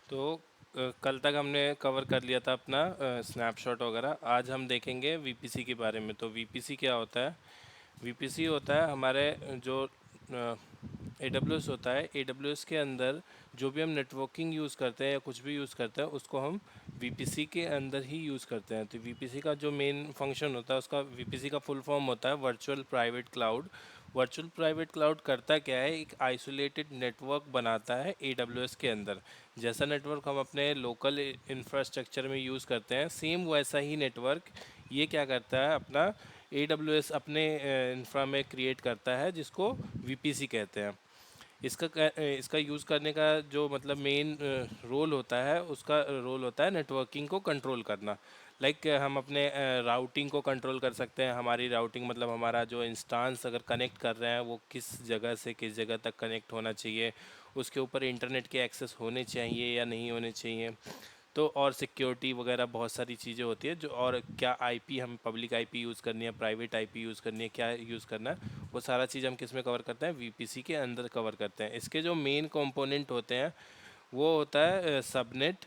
तो कल तक हमने कवर कर लिया था अपना स्नैपशॉट वगैरह। आज हम देखेंगे वीपीसी के बारे में। तो वीपीसी क्या होता है? वीपीसी होता है हमारे जो AWS होता है, AWS के अंदर जो भी हम नेटवर्किंग यूज़ करते हैं या कुछ भी यूज़ करते हैं उसको हम वीपीसी के अंदर ही यूज़ करते हैं। तो वीपीसी का जो मेन फंक्शन होता है, उसका वीपीसी का फुल फॉर्म होता है virtual private cloud. Virtual private cloud करता क्या है? एक आइसोलेटेड नेटवर्क बनाता है AWS के अंदर। जैसा नेटवर्क हम अपने लोकल इंफ्रास्ट्रक्चर में यूज़ करते हैं, सेम वैसा ही नेटवर्क ये क्या करता है, अपना AWS अपने इंफ्रा में क्रिएट करता है, जिसको वीपीसी कहते हैं। इसका यूज़ करने का जो मतलब मेन रोल होता है, उसका रोल होता है नेटवर्किंग को कंट्रोल करना। लाइक हम अपने राउटिंग को कंट्रोल कर सकते हैं। हमारी राउटिंग मतलब हमारा जो इंस्टांस अगर कनेक्ट कर रहे हैं वो किस जगह से किस जगह तक कनेक्ट होना चाहिए, उसके ऊपर इंटरनेट के एक्सेस होने चाहिए या नहीं होने चाहिए। तो और सिक्योरिटी वगैरह बहुत सारी चीज़ें होती है जो, और क्या आईपी हम पब्लिक आईपी यूज़ करनी है, प्राइवेट आईपी यूज़ करनी है, क्या यूज़ करना है, वो सारा चीज़ हम किस में कवर करते हैं? वीपीसी के अंदर कवर करते हैं। इसके जो मेन कंपोनेंट होते हैं वो होता है subnet,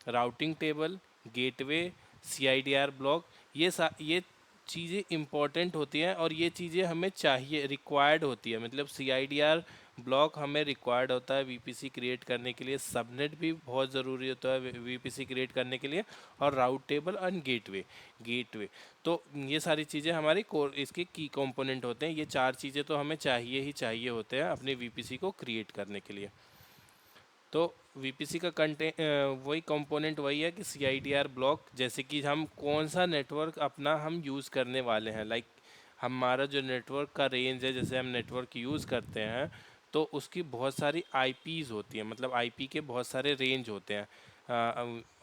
routing table, gateway, CIDR block. ये चीज़ें इंपॉर्टेंट होती हैं और ये चीज़ें हमें चाहिए, रिक्वायर्ड होती है। मतलब सीआईडीआर ब्लॉक हमें रिक्वायर्ड होता है वीपीसी क्रिएट करने के लिए, सबनेट भी बहुत ज़रूरी होता है वीपीसी क्रिएट करने के लिए, और राउट टेबल एंड गेटवे। तो ये सारी चीज़ें हमारी कोर इसके की कंपोनेंट होते हैं। ये चार चीज़ें तो हमें चाहिए ही चाहिए होते हैं अपने वीपीसी को क्रिएट करने के लिए। तो वीपीसी का वही कंपोनेंट वही है कि सीआईडीआर ब्लॉक, जैसे कि हम कौन सा नेटवर्क अपना हम यूज़ करने वाले हैं। लाइक हमारा जो नेटवर्क का रेंज है, जैसे हम नेटवर्क यूज़ करते हैं तो उसकी बहुत सारी आईपीज़ होती हैं। मतलब आईपी के बहुत सारे रेंज होते हैं।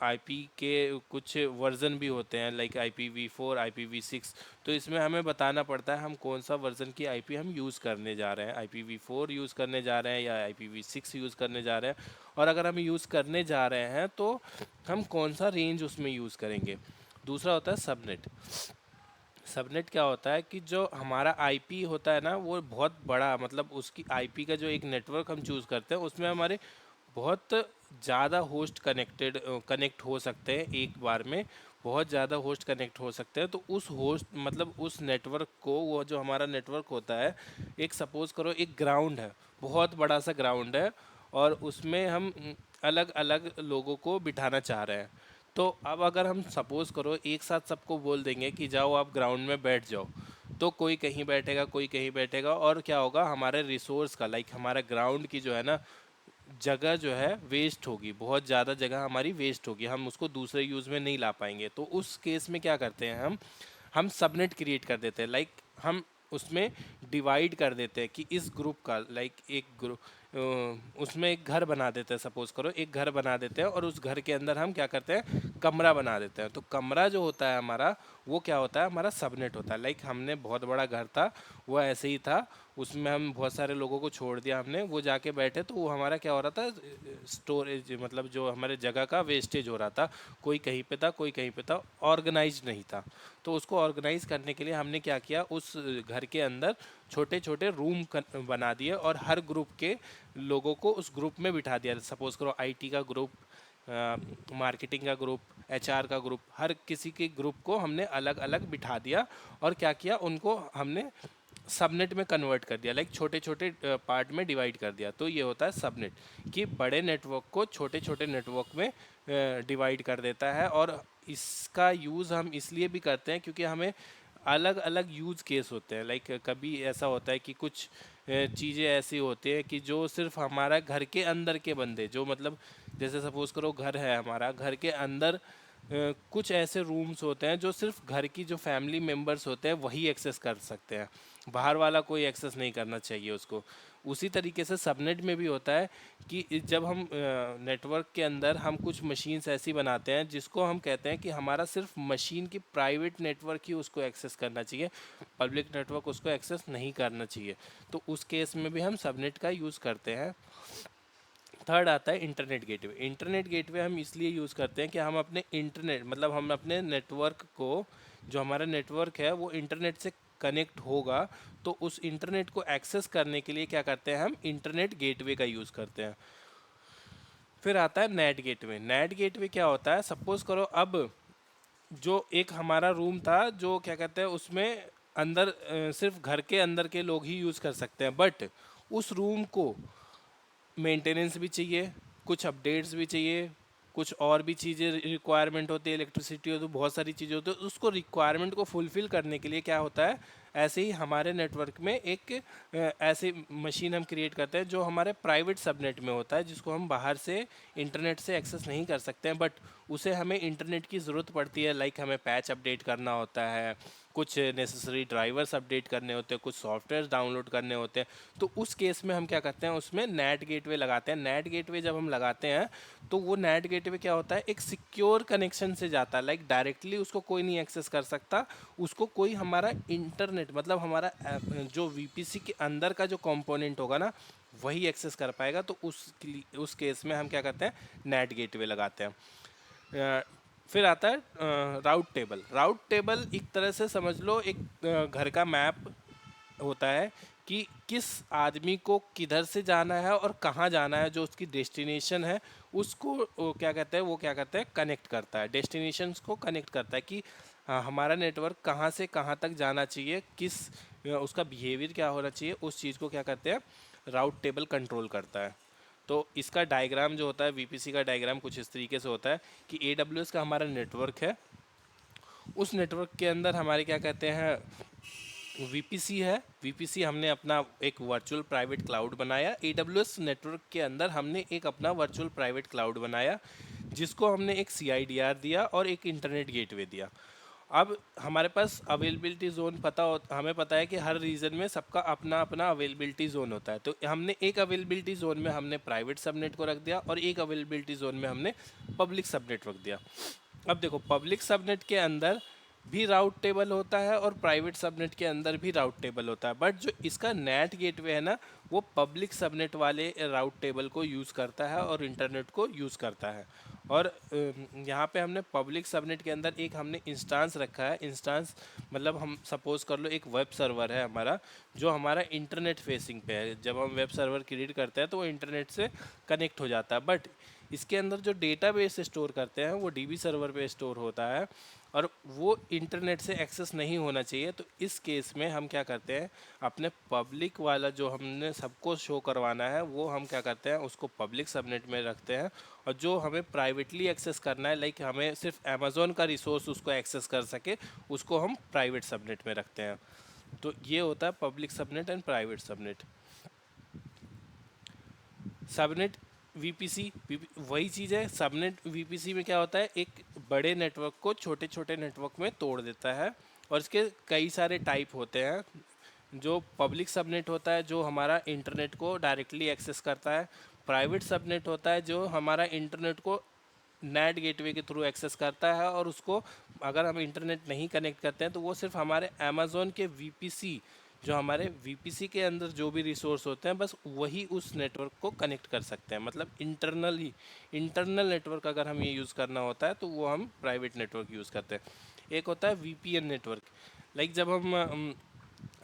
आईपी के कुछ वर्जन भी होते हैं, लाइक IPv4, IPv6। तो इसमें हमें बताना पड़ता है हम कौन सा वर्जन की आईपी हम यूज़ करने जा रहे हैं, IPv4 यूज़ करने जा रहे हैं या IPv6 यूज़ करने जा रहे हैं। और अगर हम यूज़ करने जा रहे हैं तो हम कौन सा रेंज उसमें यूज़ करेंगे। दूसरा होता है सबनेट। सबनेट क्या होता है कि जो हमारा आईपी होता है ना, वो बहुत बड़ा, मतलब उसकी आईपी का जो एक नेटवर्क हम चूज़ करते हैं उसमें हमारे बहुत ज़्यादा होस्ट कनेक्ट हो सकते हैं एक बार में। बहुत ज़्यादा होस्ट कनेक्ट हो सकते हैं। तो उस होस्ट मतलब उस नेटवर्क को, वो जो हमारा नेटवर्क होता है, एक सपोज़ करो एक ग्राउंड है, बहुत बड़ा सा ग्राउंड है, और उसमें हम अलग अलग लोगों को बिठाना चाह रहे हैं। तो अब अगर हम सपोज़ करो एक साथ सबको बोल देंगे कि जाओ आप ग्राउंड में बैठ जाओ, तो कोई कहीं बैठेगा, कोई कहीं बैठेगा, और क्या होगा, हमारे रिसोर्स का, लाइक हमारा ग्राउंड की जो है ना जगह जो है वेस्ट होगी, बहुत ज़्यादा जगह हमारी वेस्ट होगी, हम उसको दूसरे यूज़ में नहीं ला पाएंगे। तो उस केस में क्या करते हैं हम सबनेट क्रिएट कर देते हैं। लाइक हम उसमें डिवाइड कर देते हैं कि इस ग्रुप का, लाइक एक ग्रुप, उसमें एक घर बना देते हैं। सपोज करो एक घर बना देते हैं और उस घर के अंदर हम क्या करते हैं, कमरा बना देते हैं। तो कमरा जो होता है हमारा, वो क्या होता है, हमारा सबनेट होता है। लाइक हमने बहुत बड़ा घर था, वो ऐसे ही था, उसमें हम बहुत सारे लोगों को छोड़ दिया हमने, वो जाके बैठे, तो वो हमारा क्या हो रहा था, स्टोरेज, मतलब जो हमारे जगह का वेस्टेज हो रहा था। कोई कहीं पे था, कोई कहीं पे था, ऑर्गेनाइज नहीं था। तो उसको ऑर्गेनाइज करने के लिए हमने क्या किया, उस घर के अंदर छोटे छोटे रूम बना दिए और हर ग्रुप के लोगों को उस ग्रुप में बिठा दिया। सपोज़ करो आईटी का ग्रुप, मार्केटिंग का ग्रुप, एचआर का ग्रुप, हर किसी के ग्रुप को हमने अलग अलग बिठा दिया। और क्या किया, उनको हमने सबनेट में कन्वर्ट कर दिया, लाइक छोटे छोटे पार्ट में डिवाइड कर दिया। तो ये होता है सबनेट, कि बड़े नेटवर्क को छोटे छोटे नेटवर्क में डिवाइड कर देता है। और इसका यूज़ हम इसलिए भी करते हैं क्योंकि हमें अलग अलग यूज़ केस होते हैं। लाइक कभी ऐसा होता है कि कुछ चीज़ें ऐसी होती हैं कि जो सिर्फ हमारा घर के अंदर के बंदे, जो मतलब जैसे सपोज़ करो घर है हमारा, घर के अंदर कुछ ऐसे रूम्स होते हैं जो सिर्फ घर की जो फैमिली मेम्बर्स होते हैं वही एक्सेस कर सकते हैं, बाहर वाला कोई एक्सेस नहीं करना चाहिए उसको। उसी तरीके से सबनेट में भी होता है कि जब हम नेटवर्क के अंदर हम कुछ मशीन्स ऐसी बनाते हैं जिसको हम कहते हैं कि हमारा सिर्फ मशीन की प्राइवेट नेटवर्क ही उसको एक्सेस करना चाहिए, पब्लिक नेटवर्क उसको एक्सेस नहीं करना चाहिए। तो उस केस में भी हम सबनेट का यूज़ करते हैं। थर्ड आता है इंटरनेट गेटवे। इंटरनेट गेटवे हम इसलिए यूज़ करते हैं कि हम अपने इंटरनेट, मतलब हम अपने नेटवर्क को, जो हमारा नेटवर्क है वो इंटरनेट से कनेक्ट होगा, तो उस इंटरनेट को एक्सेस करने के लिए क्या करते हैं, हम इंटरनेट गेटवे का यूज़ करते हैं। फिर आता है नेट गेटवे। नेट गेटवे क्या होता है, सपोज करो अब जो एक हमारा रूम था जो क्या कहते हैं उसमें अंदर सिर्फ घर के अंदर के लोग ही यूज़ कर सकते हैं, बट उस रूम को मेंटेनेंस भी चाहिए, कुछ अपडेट्स भी चाहिए, कुछ और भी चीज़ें रिक्वायरमेंट होती है, इलेक्ट्रिसिटी हो तो बहुत सारी चीज़ें होती है, उसको रिक्वायरमेंट को फुलफ़िल करने के लिए क्या होता है, ऐसे ही हमारे नेटवर्क में एक ऐसी मशीन हम क्रिएट करते हैं जो हमारे प्राइवेट सबनेट में होता है, जिसको हम बाहर से इंटरनेट से एक्सेस नहीं कर सकते हैं, बट उसे हमें इंटरनेट की ज़रूरत पड़ती है। लाइक हमें पैच अपडेट करना होता है, कुछ नेसेसरी ड्राइवर्स अपडेट करने होते हैं, कुछ सॉफ्टवेयर डाउनलोड करने होते हैं, तो उस केस में हम क्या करते हैं, उसमें नेट गेटवे लगाते हैं। नेट गेटवे जब हम लगाते हैं तो वो नेट गेटवे क्या होता है, एक सिक्योर कनेक्शन से जाता है। लाइक डायरेक्टली उसको कोई नहीं एक्सेस कर सकता, उसको कोई हमारा इंटरनेट मतलब हमारा जो वीपीसी के अंदर का जो कंपोनेंट होगा ना वही एक्सेस कर पाएगा। तो उस केस में हम क्या करते हैं, नेट गेटवे लगाते हैं। फिर आता है राउट टेबल। राउट टेबल एक तरह से समझ लो एक घर का मैप होता है कि किस आदमी को किधर से जाना है और कहाँ जाना है, जो उसकी डेस्टिनेशन है उसको वो क्या कहते हैं कनेक्ट करता है, डेस्टिनेशंस को कनेक्ट करता है कि हमारा नेटवर्क कहाँ से कहाँ तक जाना चाहिए, किस उसका बिहेवियर क्या होना चाहिए, उस चीज़ को क्या कहते हैं राउट टेबल कंट्रोल करता है। तो इसका डायग्राम जो होता है वीपीसी का डायग्राम कुछ इस तरीके से होता है कि AWS का हमारा नेटवर्क है, उस नेटवर्क के अंदर हमारे क्या कहते हैं वीपीसी है। वीपीसी हमने अपना एक वर्चुअल प्राइवेट क्लाउड बनाया, AWS नेटवर्क के अंदर हमने एक अपना वर्चुअल प्राइवेट क्लाउड बनाया जिसको हमने एक CIDR दिया और एक इंटरनेट गेटवे दिया। अब हमारे पास अवेलेबिलिटी जोन हमें पता है कि हर रीजन में सबका अपना अपना अवेलेबिलिटी जोन होता है, तो हमने एक अवेलेबिलिटी जोन में हमने प्राइवेट सबनेट को रख दिया और एक अवेलेबिलिटी जोन में हमने पब्लिक सबनेट रख दिया। अब देखो पब्लिक सबनेट के अंदर भी राउट टेबल होता है और प्राइवेट सबनेट के अंदर भी राउट टेबल होता है, बट जो इसका नेट गेटवे है ना वो पब्लिक सबनेट वाले राउट टेबल को यूज़ करता है और इंटरनेट को यूज़ करता है। और यहाँ पे हमने पब्लिक सबनेट के अंदर एक हमने इंस्टांस रखा है। इंस्टांस मतलब हम सपोज कर लो एक वेब सर्वर है हमारा जो हमारा इंटरनेट फेसिंग पे है। जब हम वेब सर्वर क्रिएट करते हैं तो वो इंटरनेट से कनेक्ट हो जाता है, बट इसके अंदर जो डेटाबेस स्टोर करते हैं वो DB सर्वर पे स्टोर होता है और वो इंटरनेट से एक्सेस नहीं होना चाहिए। तो इस केस में हम क्या करते हैं, अपने पब्लिक वाला जो हमने सबको शो करवाना है वो हम क्या करते हैं उसको पब्लिक सबनेट में रखते हैं, और जो हमें प्राइवेटली एक्सेस करना है लाइक हमें सिर्फ अमेज़ोन का रिसोर्स उसको एक्सेस कर सके उसको हम प्राइवेट सबनेट में रखते हैं। तो ये होता है public subnet and private subnet. Subnet VPC वही चीज़ है। सबनेट वीपीसी में क्या होता है, एक बड़े नेटवर्क को छोटे छोटे नेटवर्क में तोड़ देता है और इसके कई सारे टाइप होते हैं। जो पब्लिक सबनेट होता है जो हमारा इंटरनेट को डायरेक्टली एक्सेस करता है, प्राइवेट सबनेट होता है जो हमारा इंटरनेट को नेट गेटवे के थ्रू एक्सेस करता है और उसको अगर हम इंटरनेट नहीं कनेक्ट करते हैं तो वो सिर्फ हमारे अमेज़ोन के वीपीसी जो हमारे वीपीसी के अंदर जो भी रिसोर्स होते हैं बस वही उस नेटवर्क को कनेक्ट कर सकते हैं। मतलब इंटरनल नेटवर्क अगर हम ये यूज़ करना होता है तो वो हम प्राइवेट नेटवर्क यूज़ करते हैं। एक होता है VPN नेटवर्क। लाइक जब हम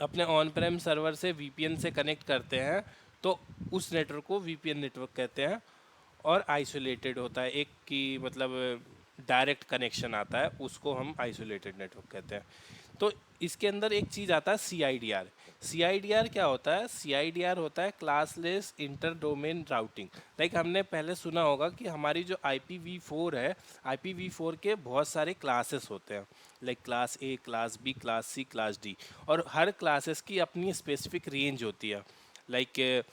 अपने ऑन प्रेम सर्वर से VPN से कनेक्ट करते हैं तो उस नेटवर्क को VPN नेटवर्क कहते हैं। और आइसोलेटेड होता है एक की मतलब डायरेक्ट कनेक्शन आता है उसको हम आइसोलेटेड नेटवर्क कहते हैं। तो इसके अंदर एक चीज़ आता है CIDR। CIDR क्या होता है, CIDR होता है classless inter domain routing. Like हमने पहले सुना होगा कि हमारी जो IPv4 है, IPv4 के बहुत सारे क्लासेस होते हैं like class A, class B, class C, class D, और हर क्लासेस की अपनी स्पेसिफिक रेंज होती है। लाइक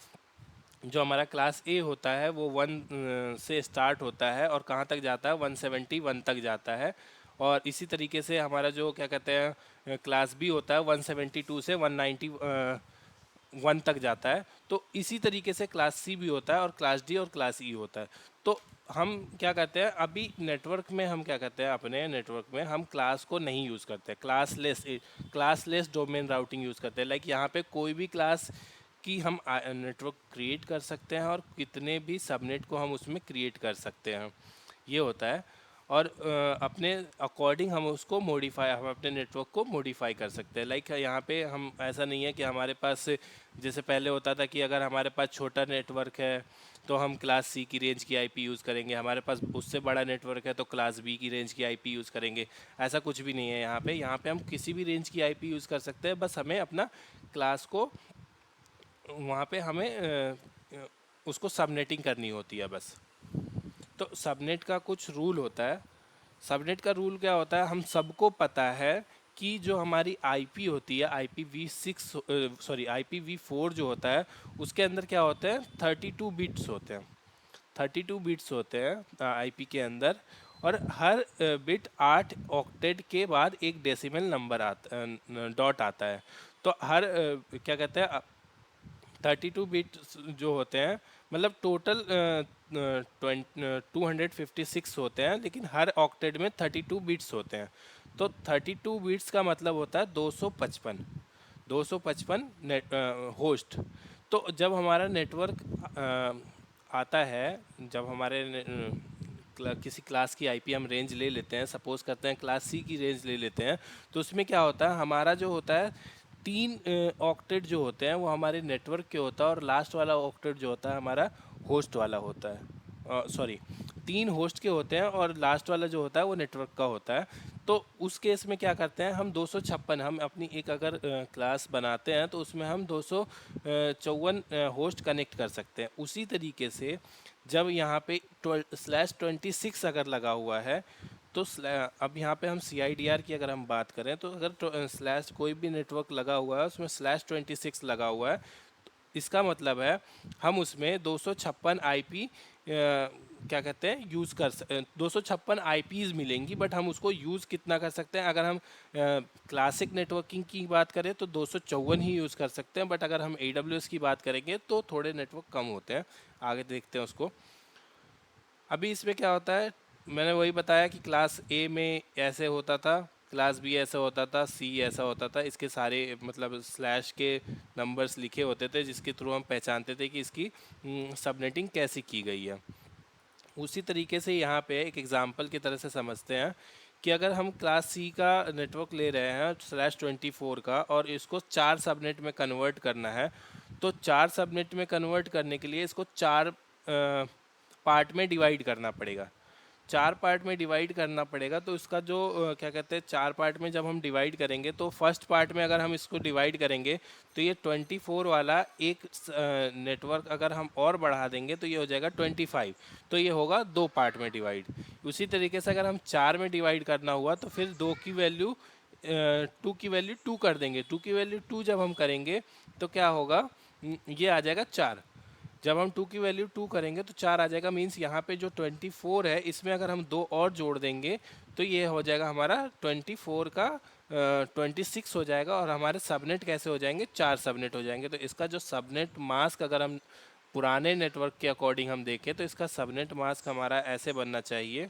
जो हमारा क्लास A होता है वो 1 से स्टार्ट होता है और कहाँ तक जाता है 171 तक जाता है। और इसी तरीके से हमारा जो क्या कहते हैं क्लास B होता है 172 से 191 तक जाता है। तो इसी तरीके से क्लास C भी होता है और क्लास D और क्लास E होता है। तो हम क्या कहते हैं अभी नेटवर्क में हम क्या कहते हैं अपने नेटवर्क में हम क्लास को नहीं यूज़ करते, क्लासलेस डोमेन राउटिंग यूज़ करते हैं। लाइक यहाँ पे कोई भी क्लास कि हम नेटवर्क क्रिएट कर सकते हैं और कितने भी सबनेट को हम उसमें क्रिएट कर सकते हैं, ये होता है। और अपने अकॉर्डिंग हम हम अपने नेटवर्क को मॉडिफाई कर सकते हैं। लाइक यहाँ पे हम ऐसा नहीं है कि हमारे पास जैसे पहले होता था कि अगर हमारे पास छोटा नेटवर्क है तो हम क्लास सी की रेंज की आईपी यूज़ करेंगे, हमारे पास उससे बड़ा नेटवर्क है तो क्लास बी की रेंज की आईपी यूज़ करेंगे। ऐसा कुछ भी नहीं है यहाँ पे हम किसी भी रेंज की आईपी यूज़ कर सकते हैं, बस हमें अपना क्लास को वहाँ पे हमें उसको सबनेटिंग करनी होती है बस। तो सबनेट का कुछ रूल होता है। सबनेट का रूल क्या होता है, हम सबको पता है कि जो हमारी आईपी होती है IPv6 सॉरी IPv4 जो होता है उसके अंदर क्या होते हैं 32 बिट्स होते हैं। 32 बिट्स होते हैं आईपी के अंदर, और हर बिट 8 ऑक्टेट के बाद एक डेसिमल नंबर आता डॉट आता है। तो हर क्या कहते हैं 32 बिट जो होते हैं, मतलब टोटल 256 होते हैं, लेकिन हर ऑक्टेट में 32 बिट्स होते हैं। तो 32 बिट्स का मतलब होता है 255, 255 नेट होस्ट। तो जब हमारा नेटवर्क आता है, जब हमारे किसी क्लास की आईपी हम रेंज ले लेते हैं, सपोज करते हैं क्लास सी की रेंज ले लेते हैं, तो उसमें क्या होता है हमारा जो होता है 3 ऑक्टेट जो होते हैं वो हमारे नेटवर्क के होता है, और लास्ट वाला ऑक्टेट जो होता है हमारा होस्ट वाला होता है। सॉरी, 3 होस्ट के होते हैं और लास्ट वाला जो होता है वो नेटवर्क का होता है। तो उस केस में क्या करते हैं हम 256, हम अपनी एक अगर क्लास बनाते हैं तो उसमें हम 254 होस्ट कनेक्ट कर सकते हैं। उसी तरीके से जब यहाँ पे /26 अगर लगा हुआ है, तो अब यहाँ पे हम CIDR की अगर हम बात करें, तो अगर स्लैश कोई भी नेटवर्क लगा हुआ है उसमें /26 लगा हुआ है, तो इसका मतलब है हम उसमें 256 आईपी क्या कहते हैं यूज़ 256 आईपीज़ मिलेंगी, बट हम उसको यूज़ कितना कर सकते हैं, अगर हम क्लासिक नेटवर्किंग की बात करें तो 254 ही यूज़ कर सकते हैं, बट अगर हम AWS की बात करेंगे तो थोड़े नेटवर्क कम होते हैं। आगे देखते हैं उसको। अभी इसमें क्या होता है, मैंने वही बताया कि क्लास ए में ऐसे होता था, क्लास बी ऐसा होता था, सी ऐसा होता था। इसके सारे मतलब स्लैश के नंबर्स लिखे होते थे जिसके थ्रू हम पहचानते थे कि इसकी सबनेटिंग कैसी की गई है। उसी तरीके से यहाँ पे एक एग्जांपल की तरह से समझते हैं कि अगर हम क्लास सी का नेटवर्क ले रहे हैं /24 का, और इसको 4 सबनेट में कन्वर्ट करना है, तो 4 सबनेट में कन्वर्ट करने के लिए इसको 4 पार्ट में डिवाइड करना पड़ेगा। 4 पार्ट में डिवाइड करना पड़ेगा, तो इसका जो क्या कहते हैं 4 पार्ट में जब हम डिवाइड करेंगे, तो फर्स्ट पार्ट में अगर हम इसको डिवाइड करेंगे तो ये 24 वाला एक नेटवर्क अगर हम और बढ़ा देंगे तो ये हो जाएगा 25, तो ये होगा 2 पार्ट में डिवाइड। उसी तरीके से अगर हम 4 में डिवाइड करना हुआ तो फिर 2 की वैल्यू 2 की वैल्यू 2 कर देंगे। 2 की वैल्यू 2 जब हम करेंगे तो क्या होगा, ये आ जाएगा 4। जब हम 2 की वैल्यू 2 करेंगे तो 4 आ जाएगा। मीन्स यहाँ पे जो 24 है इसमें अगर हम 2 और जोड़ देंगे तो ये हो जाएगा हमारा 24 का 26 हो जाएगा, और हमारे सबनेट कैसे हो जाएंगे, 4 सबनेट हो जाएंगे। तो इसका जो सबनेट मास्क अगर हम पुराने नेटवर्क के अकॉर्डिंग हम देखें तो इसका सबनेट मास्क हमारा ऐसे बनना चाहिए।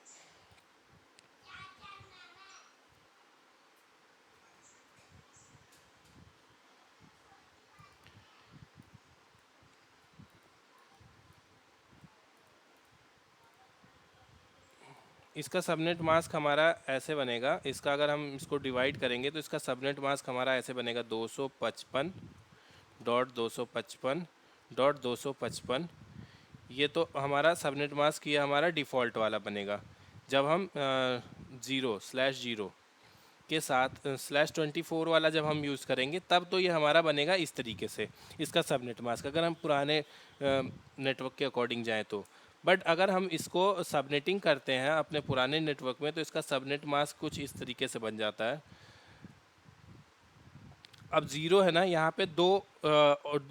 इसका सबनेट मास्क हमारा ऐसे बनेगा, इसका अगर हम इसको डिवाइड करेंगे तो इसका सबनेट मास्क हमारा ऐसे बनेगा 255.255.255। ये तो हमारा सबनेट मास्क ये हमारा डिफ़ॉल्ट वाला बनेगा। जब हम /0 के साथ /24 वाला जब हम यूज़ करेंगे तब तो ये हमारा बनेगा इस तरीके से, इसका सबनेट मास्क अगर हम पुराने नेटवर्क के अकॉर्डिंग जाएं तो। बट अगर हम इसको सबनेटिंग करते हैं अपने पुराने नेटवर्क में तो इसका सबनेट मास्क कुछ इस तरीके से बन जाता है। अब 0 है ना, यहाँ पे 2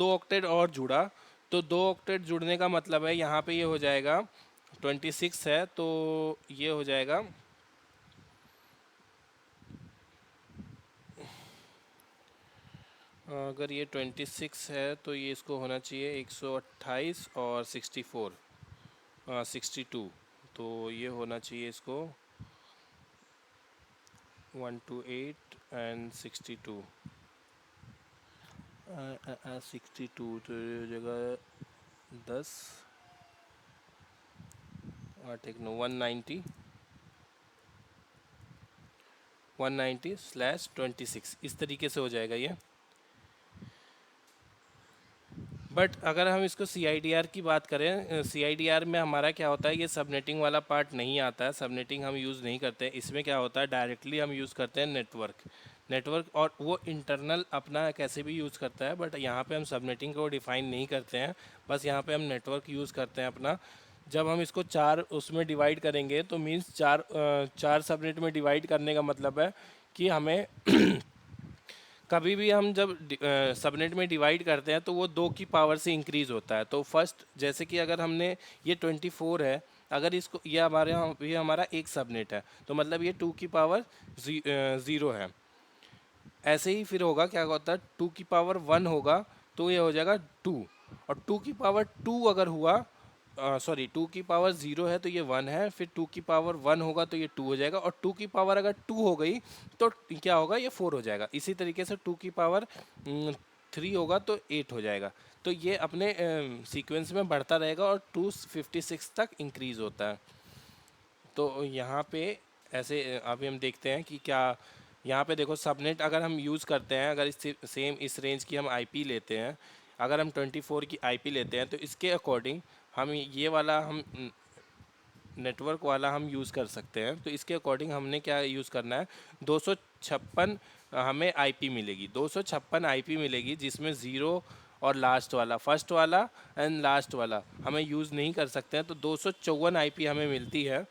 ऑक्टेट और जुड़ा, तो 2 ऑक्टेट जुड़ने का मतलब है यहाँ पे ये हो जाएगा 26 है, तो ये हो जाएगा अगर ये 26 है तो ये इसको होना चाहिए 128 और 64 62, तो ये होना चाहिए इसको 128 एंड 62 62, तो ये हो जाएगा 10 8 1 9 190 190/26, इस तरीके से हो जाएगा ये। बट अगर हम इसको CIDR की बात करें, CIDR में हमारा क्या होता है, ये सबनेटिंग वाला पार्ट नहीं आता है, सबनेटिंग हम यूज़ नहीं करते हैं। इसमें क्या होता है, डायरेक्टली हम यूज़ करते हैं नेटवर्क, और वो इंटरनल अपना कैसे भी यूज़ करता है, बट यहाँ पे हम सबनेटिंग को डिफ़ाइन नहीं करते हैं। बस यहाँ पे हम नेटवर्क यूज़ करते हैं अपना। जब हम इसको चार उसमें डिवाइड करेंगे तो मीन्स चार सबनेट में डिवाइड करने का मतलब है कि हमें कभी भी हम जब सबनेट में डिवाइड करते हैं तो वो 2 की पावर से इंक्रीज़ होता है। तो फर्स्ट, जैसे कि अगर हमने ये 24 है, अगर इसको ये हमारा एक सबनेट है, तो मतलब ये 2 की पावर 0 है। ऐसे ही फिर होगा, क्या होता है, 2 की पावर 1 होगा तो ये हो जाएगा 2, और 2 की पावर 2 अगर हुआ, सॉरी 2 की पावर 0 है तो ये 1 है, फिर 2 की पावर 1 होगा तो ये 2 हो जाएगा, और 2 की पावर अगर 2 हो गई तो क्या होगा, ये 4 हो जाएगा। इसी तरीके से 2 की पावर 3 होगा तो 8 हो जाएगा। तो ये अपने सीक्वेंस में बढ़ता रहेगा और 256 तक इंक्रीज़ होता है। तो यहाँ पे ऐसे अभी हम देखते हैं कि क्या, यहाँ पे देखो सबनेट अगर हम यूज़ करते हैं, अगर इस सेम इस रेंज की हम आईपी लेते हैं, अगर हम 24 की आईपी लेते हैं तो इसके अकॉर्डिंग हम ये वाला हम नेटवर्क वाला हम यूज़ कर सकते हैं। तो इसके अकॉर्डिंग हमने क्या यूज़ करना है, 256 हमें आईपी मिलेगी, 256 आईपी मिलेगी, जिसमें ज़ीरो और लास्ट वाला, फर्स्ट वाला एंड लास्ट वाला हमें यूज़ नहीं कर सकते हैं। तो 254 आईपी हमें मिलती है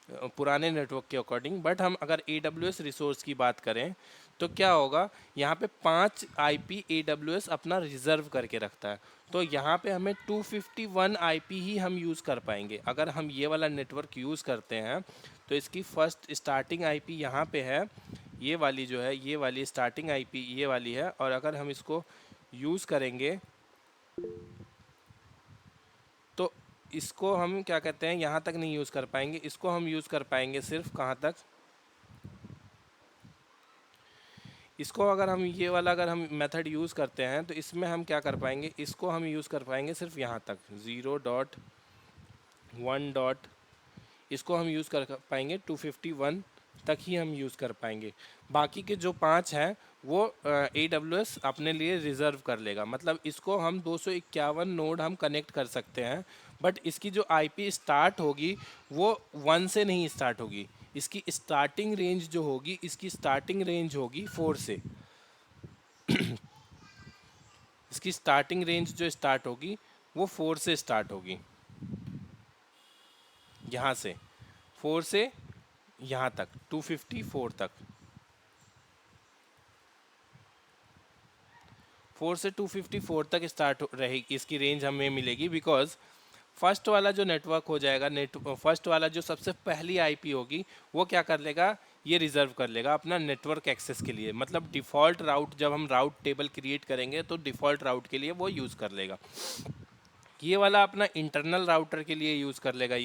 पुराने नेटवर्क के अकॉर्डिंग। बट हम अगर AWS रिसोर्स की बात करें तो क्या होगा, यहाँ पे 5 आईपी AWS अपना रिजर्व करके रखता है। तो यहाँ पे हमें 251 आईपी ही हम यूज़ कर पाएंगे। अगर हम ये वाला नेटवर्क यूज़ करते हैं तो इसकी फर्स्ट स्टार्टिंग आईपी यहाँ पे है, ये वाली जो है, ये वाली स्टार्टिंग आईपी ये वाली है, और अगर हम इसको यूज़ करेंगे तो इसको हम क्या कहते हैं, यहाँ तक नहीं यूज़ कर पाएंगे। इसको हम यूज़ कर पाएंगे सिर्फ कहाँ तक, इसको अगर हम ये वाला अगर हम मेथड यूज़ करते हैं तो इसमें हम क्या कर पाएंगे, इसको हम यूज़ कर पाएंगे सिर्फ यहाँ तक, 0.1. इसको हम यूज़ कर पाएंगे 251 तक ही हम यूज़ कर पाएंगे। बाकी के जो 5 हैं वो AWS अपने लिए रिज़र्व कर लेगा। मतलब इसको हम 251 नोड हम कनेक्ट कर सकते हैं, बट इसकी जो आईपी स्टार्ट होगी वो 1 से नहीं स्टार्ट होगी। इसकी स्टार्टिंग रेंज जो होगी, इसकी स्टार्टिंग रेंज होगी 4 से। इसकी स्टार्टिंग रेंज जो स्टार्ट होगी वो 4 से स्टार्ट होगी, यहाँ से 4 से यहाँ तक 254 तक, 4 से 254 तक स्टार्ट रहेगी इसकी रेंज हमें मिलेगी। बिकॉज फर्स्ट वाला जो नेटवर्क हो जाएगा, फर्स्ट वाला जो सबसे पहली आईपी होगी वो क्या कर लेगा, ये रिजर्व कर लेगा अपना नेटवर्क एक्सेस के लिए। मतलब डिफ़ॉल्ट राउट, जब हम राउट टेबल क्रिएट करेंगे तो डिफ़ॉल्ट राउट के लिए वो यूज़ कर लेगा। ये वाला अपना इंटरनल राउटर के लिए यूज़ कर लेगा,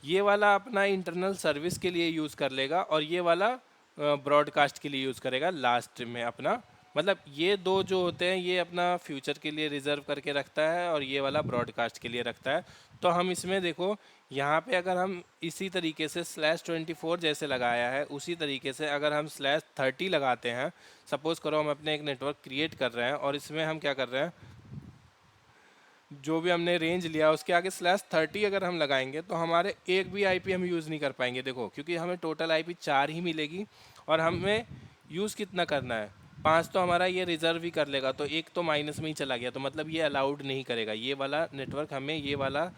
ये वाला अपना इंटरनल सर्विस के लिए यूज़ कर लेगा, और ये वाला ब्रॉडकास्ट के लिए यूज़ करेगा लास्ट में अपना। मतलब ये दो जो होते हैं ये अपना फ्यूचर के लिए रिज़र्व करके रखता है, और ये वाला ब्रॉडकास्ट के लिए रखता है। तो हम इसमें देखो, यहाँ पे अगर हम इसी तरीके से /24 जैसे लगाया है, उसी तरीके से अगर हम /30 लगाते हैं, सपोज़ करो हम अपने एक नेटवर्क क्रिएट कर रहे हैं और इसमें हम क्या कर रहे हैं, जो भी हमने रेंज लिया उसके आगे /30 अगर हम लगाएंगे तो हमारे एक भी आईपी हम यूज़ नहीं कर पाएंगे। देखो, क्योंकि हमें टोटल आईपी 4 ही मिलेगी, और हमें यूज़ कितना करना है, 5 तो हमारा ये रिज़र्व ही कर लेगा, तो एक तो माइनस में ही चला गया। तो मतलब ये अलाउड नहीं करेगा ये वाला नेटवर्क हमें, ये वाला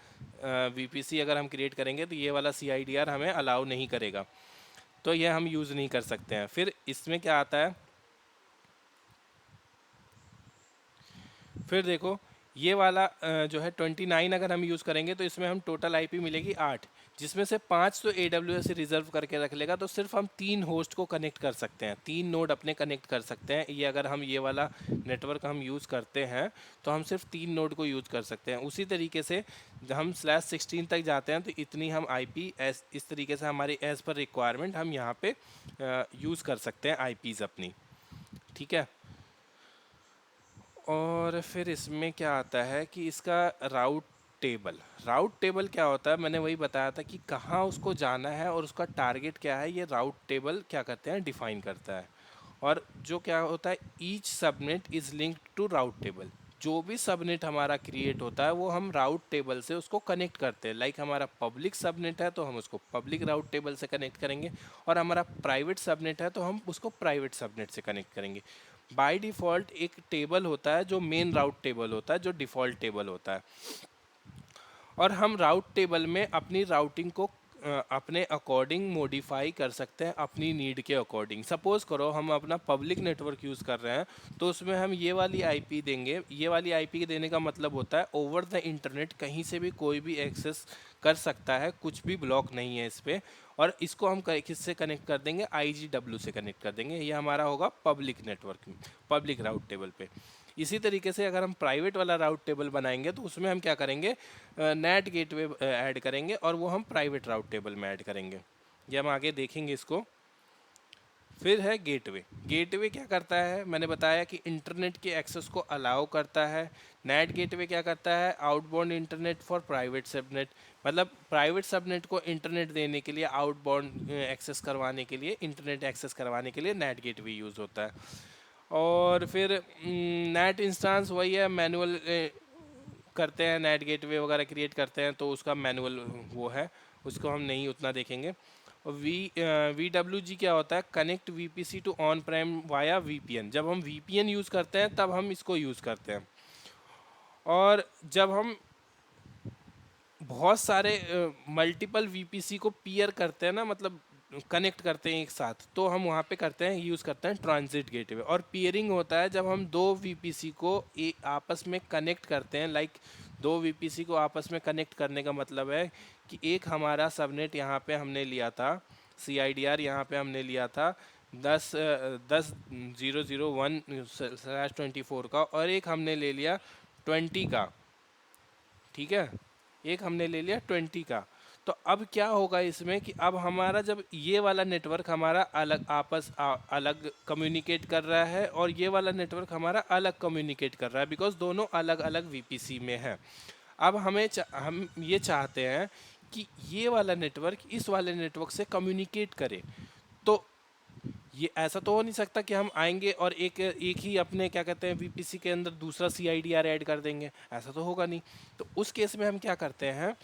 VPC अगर हम क्रिएट करेंगे तो ये वाला CIDR हमें अलाउ नहीं करेगा, तो ये हम यूज़ नहीं कर सकते हैं। फिर इसमें क्या आता है, फिर देखो ये वाला जो है 29 अगर हम यूज़ करेंगे तो इसमें हम टोटल आईपी मिलेगी 8, जिसमें से 5 तो AWS रिजर्व करके रख लेगा। तो सिर्फ हम 3 होस्ट को कनेक्ट कर सकते हैं, 3 नोड अपने कनेक्ट कर सकते हैं। ये अगर हम ये वाला नेटवर्क हम यूज़ करते हैं तो हम सिर्फ 3 नोड को यूज़ कर सकते हैं। उसी तरीके से जब हम /16 तक जाते हैं तो इतनी हम आईपी इस तरीके से हमारी एज़ पर रिक्वायरमेंट हम यहाँ पे यूज़ कर सकते हैं आईपीज़ अपनी, ठीक है। और फिर इसमें क्या आता है कि इसका राउट टेबल क्या होता है, मैंने वही बताया था कि कहाँ उसको जाना है और उसका टारगेट क्या है, ये राउट टेबल क्या करते हैं, डिफाइन करता है। और जो क्या होता है, each subnet is linked to route table, जो भी सबनेट हमारा क्रिएट होता है वो हम राउट टेबल से उसको कनेक्ट करते हैं। लाइक हमारा पब्लिक सबनेट है तो हम उसको पब्लिक राउट टेबल से कनेक्ट करेंगे, और हमारा प्राइवेट सबनेट है तो हम उसको प्राइवेट सबनेट से कनेक्ट करेंगे। बाय डिफ़ॉल्ट एक टेबल होता है जो मेन राउट टेबल होता है, जो डिफ़ॉल्ट टेबल होता है, और हम राउट टेबल में अपनी राउटिंग को अपने अकॉर्डिंग मॉडिफाई कर सकते हैं, अपनी नीड के अकॉर्डिंग। सपोज़ करो हम अपना पब्लिक नेटवर्क यूज़ कर रहे हैं, तो उसमें हम ये वाली आईपी देंगे। ये वाली आईपी देने का मतलब होता है ओवर द इंटरनेट कहीं से भी कोई भी एक्सेस कर सकता है, कुछ भी ब्लॉक नहीं है इस पर। और इसको हम किससे कनेक्ट कर देंगे, IGW से कनेक्ट कर देंगे। ये हमारा होगा पब्लिक नेटवर्क, पब्लिक राउट टेबल पे। इसी तरीके से अगर हम प्राइवेट वाला राउट टेबल बनाएंगे तो उसमें हम क्या करेंगे, नेट गेटवे ऐड करेंगे, और वो हम प्राइवेट राउट टेबल में ऐड करेंगे। ये हम आगे देखेंगे इसको। फिर है गेटवे। गेटवे क्या करता है, मैंने बताया कि इंटरनेट के एक्सेस को अलाउ करता है। नेट गेटवे क्या करता है, outbound internet for private subnet, मतलब प्राइवेट सबनेट को इंटरनेट देने के लिए, आउटबाउंड एक्सेस करवाने के लिए, इंटरनेट एक्सेस करवाने के लिए नेट गेटवे यूज़ होता है। और फिर नेट इंस्टेंस वही है, मैनुअल करते हैं, नेट गेटवे वगैरह क्रिएट करते हैं तो उसका मैनुअल वो है, उसको हम नहीं उतना देखेंगे। और VWG क्या होता है, connect VPC to on prime via VPN। जब हम VPN यूज़ करते हैं तब हम इसको यूज़ करते हैं। और जब हम बहुत सारे मल्टीपल VPC को पीयर करते हैं ना, मतलब कनेक्ट करते हैं एक साथ, तो हम वहाँ पे करते हैं, यूज़ करते हैं ट्रांजिट गेटवे। और पीयरिंग होता है जब हम दो VPC को आपस में कनेक्ट करते हैं। लाइक दो VPC को आपस में कनेक्ट करने का मतलब है कि एक हमारा सबनेट यहाँ पे हमने लिया था, CIDR यहाँ पे हमने लिया था 10.0.0.1/24 का, और एक हमने ले लिया 20 का, ठीक है, एक हमने ले लिया 20 का। तो अब क्या होगा इसमें कि अब हमारा जब ये वाला नेटवर्क हमारा अलग अलग कम्युनिकेट कर रहा है, और ये वाला नेटवर्क हमारा अलग कम्युनिकेट कर रहा है, बिकॉज दोनों अलग अलग VPC में है। अब हम ये चाहते हैं कि ये वाला नेटवर्क इस वाले नेटवर्क से कम्युनिकेट करे। तो ये ऐसा तो हो नहीं सकता कि हम आएंगे और एक ही अपने क्या कहते हैं VPC के अंदर दूसरा CIDR ऐड कर देंगे, ऐसा तो होगा नहीं। तो उस केस में हम क्या करते हैं,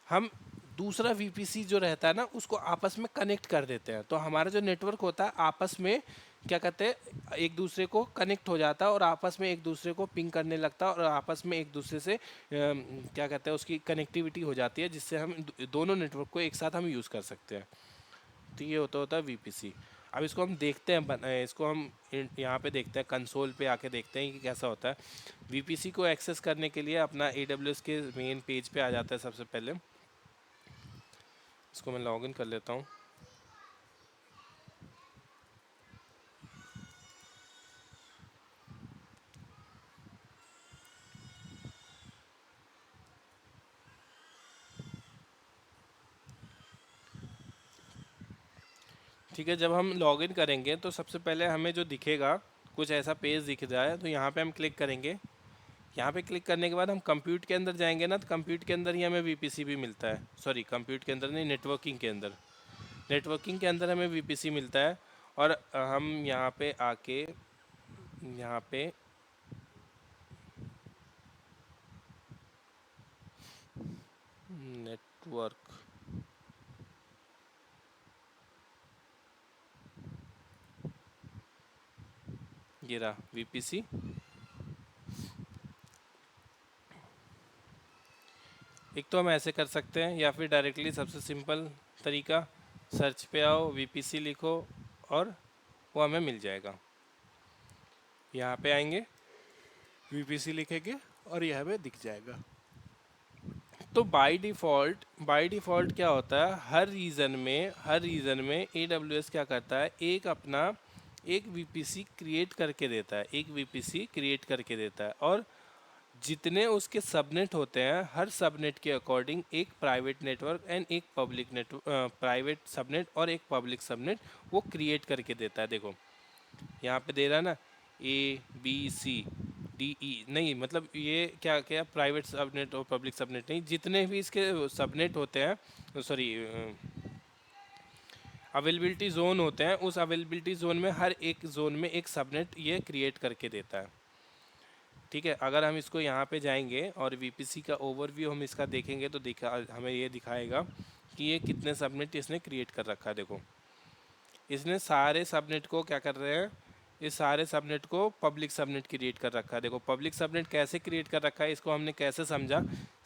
हम दूसरा VPC जो रहता है ना उसको आपस में कनेक्ट कर देते हैं। तो हमारा जो नेटवर्क होता है आपस में क्या कहते हैं, एक दूसरे को कनेक्ट हो जाता है, और आपस में एक दूसरे को पिंग करने लगता है, और आपस में एक दूसरे से क्या कहते हैं उसकी कनेक्टिविटी हो जाती है, जिससे हम दोनों नेटवर्क को एक साथ हम यूज़ कर सकते हैं। तो ये होता है VPC। अब इसको हम देखते हैं, इसको हम यहाँ पे देखते हैं, कंसोल पे आके देखते हैं कि कैसा होता है। VPC को एक्सेस करने के लिए अपना AWS के मेन पेज पे आ जाता है सबसे पहले। इसको मैं लॉगिन कर लेता हूँ। ठीक है, जब हम लॉगिन करेंगे तो सबसे पहले हमें जो दिखेगा, कुछ ऐसा पेज दिख रहा है, तो यहाँ पे हम क्लिक करेंगे। यहाँ पे क्लिक करने के बाद हम कंप्यूट के अंदर जाएंगे ना, तो कंप्यूट के अंदर ही हमें VPC भी मिलता है। सॉरी, कंप्यूट के अंदर नहीं, नेटवर्किंग के अंदर। नेटवर्किंग के अंदर हमें VPC मिलता है, और हम यहाँ पे आके यहाँ पे नेटवर्क, ये रहा VPC। एक तो हम ऐसे कर सकते हैं, या फिर डायरेक्टली सबसे सिंपल तरीका, सर्च पे आओ, VPC लिखो, और वो हमें मिल जाएगा। यहाँ पे आएंगे, VPC लिखेंगे, और यह हमें दिख जाएगा। तो बाय डिफ़ॉल्ट क्या होता है, हर रीजन में AWS क्या करता है, एक VPC क्रिएट करके देता है, एक VPC क्रिएट करके देता है, और जितने उसके सबनेट होते हैं, हर सबनेट के अकॉर्डिंग एक प्राइवेट नेटवर्क एंड एक पब्लिक नेटवर्क, प्राइवेट सबनेट और एक पब्लिक सबनेट वो क्रिएट करके देता है। देखो यहाँ पे दे रहा है ना, ABCDE, नहीं मतलब ये क्या क्या, प्राइवेट सबनेट और पब्लिक सबनेट नहीं, जितने भी इसके सबनेट होते हैं, सॉरी अवेलेबिलिटी जोन होते हैं, उस अवेलेबिलिटी जोन में हर एक जोन में एक सबनेट ये क्रिएट करके देता है। ठीक है, अगर हम इसको यहाँ पे जाएंगे और वीपीसी का ओवरव्यू हम इसका देखेंगे तो हमें ये दिखाएगा कि ये कितने सबनेट इसने क्रिएट कर रखा है। देखो इसने सारे सबनेट को क्या कर रहे हैं, इस सारे सबनेट को पब्लिक सबनेट क्रिएट कर रखा है। देखो पब्लिक सबनेट कैसे क्रिएट कर रखा है, इसको हमने कैसे समझा।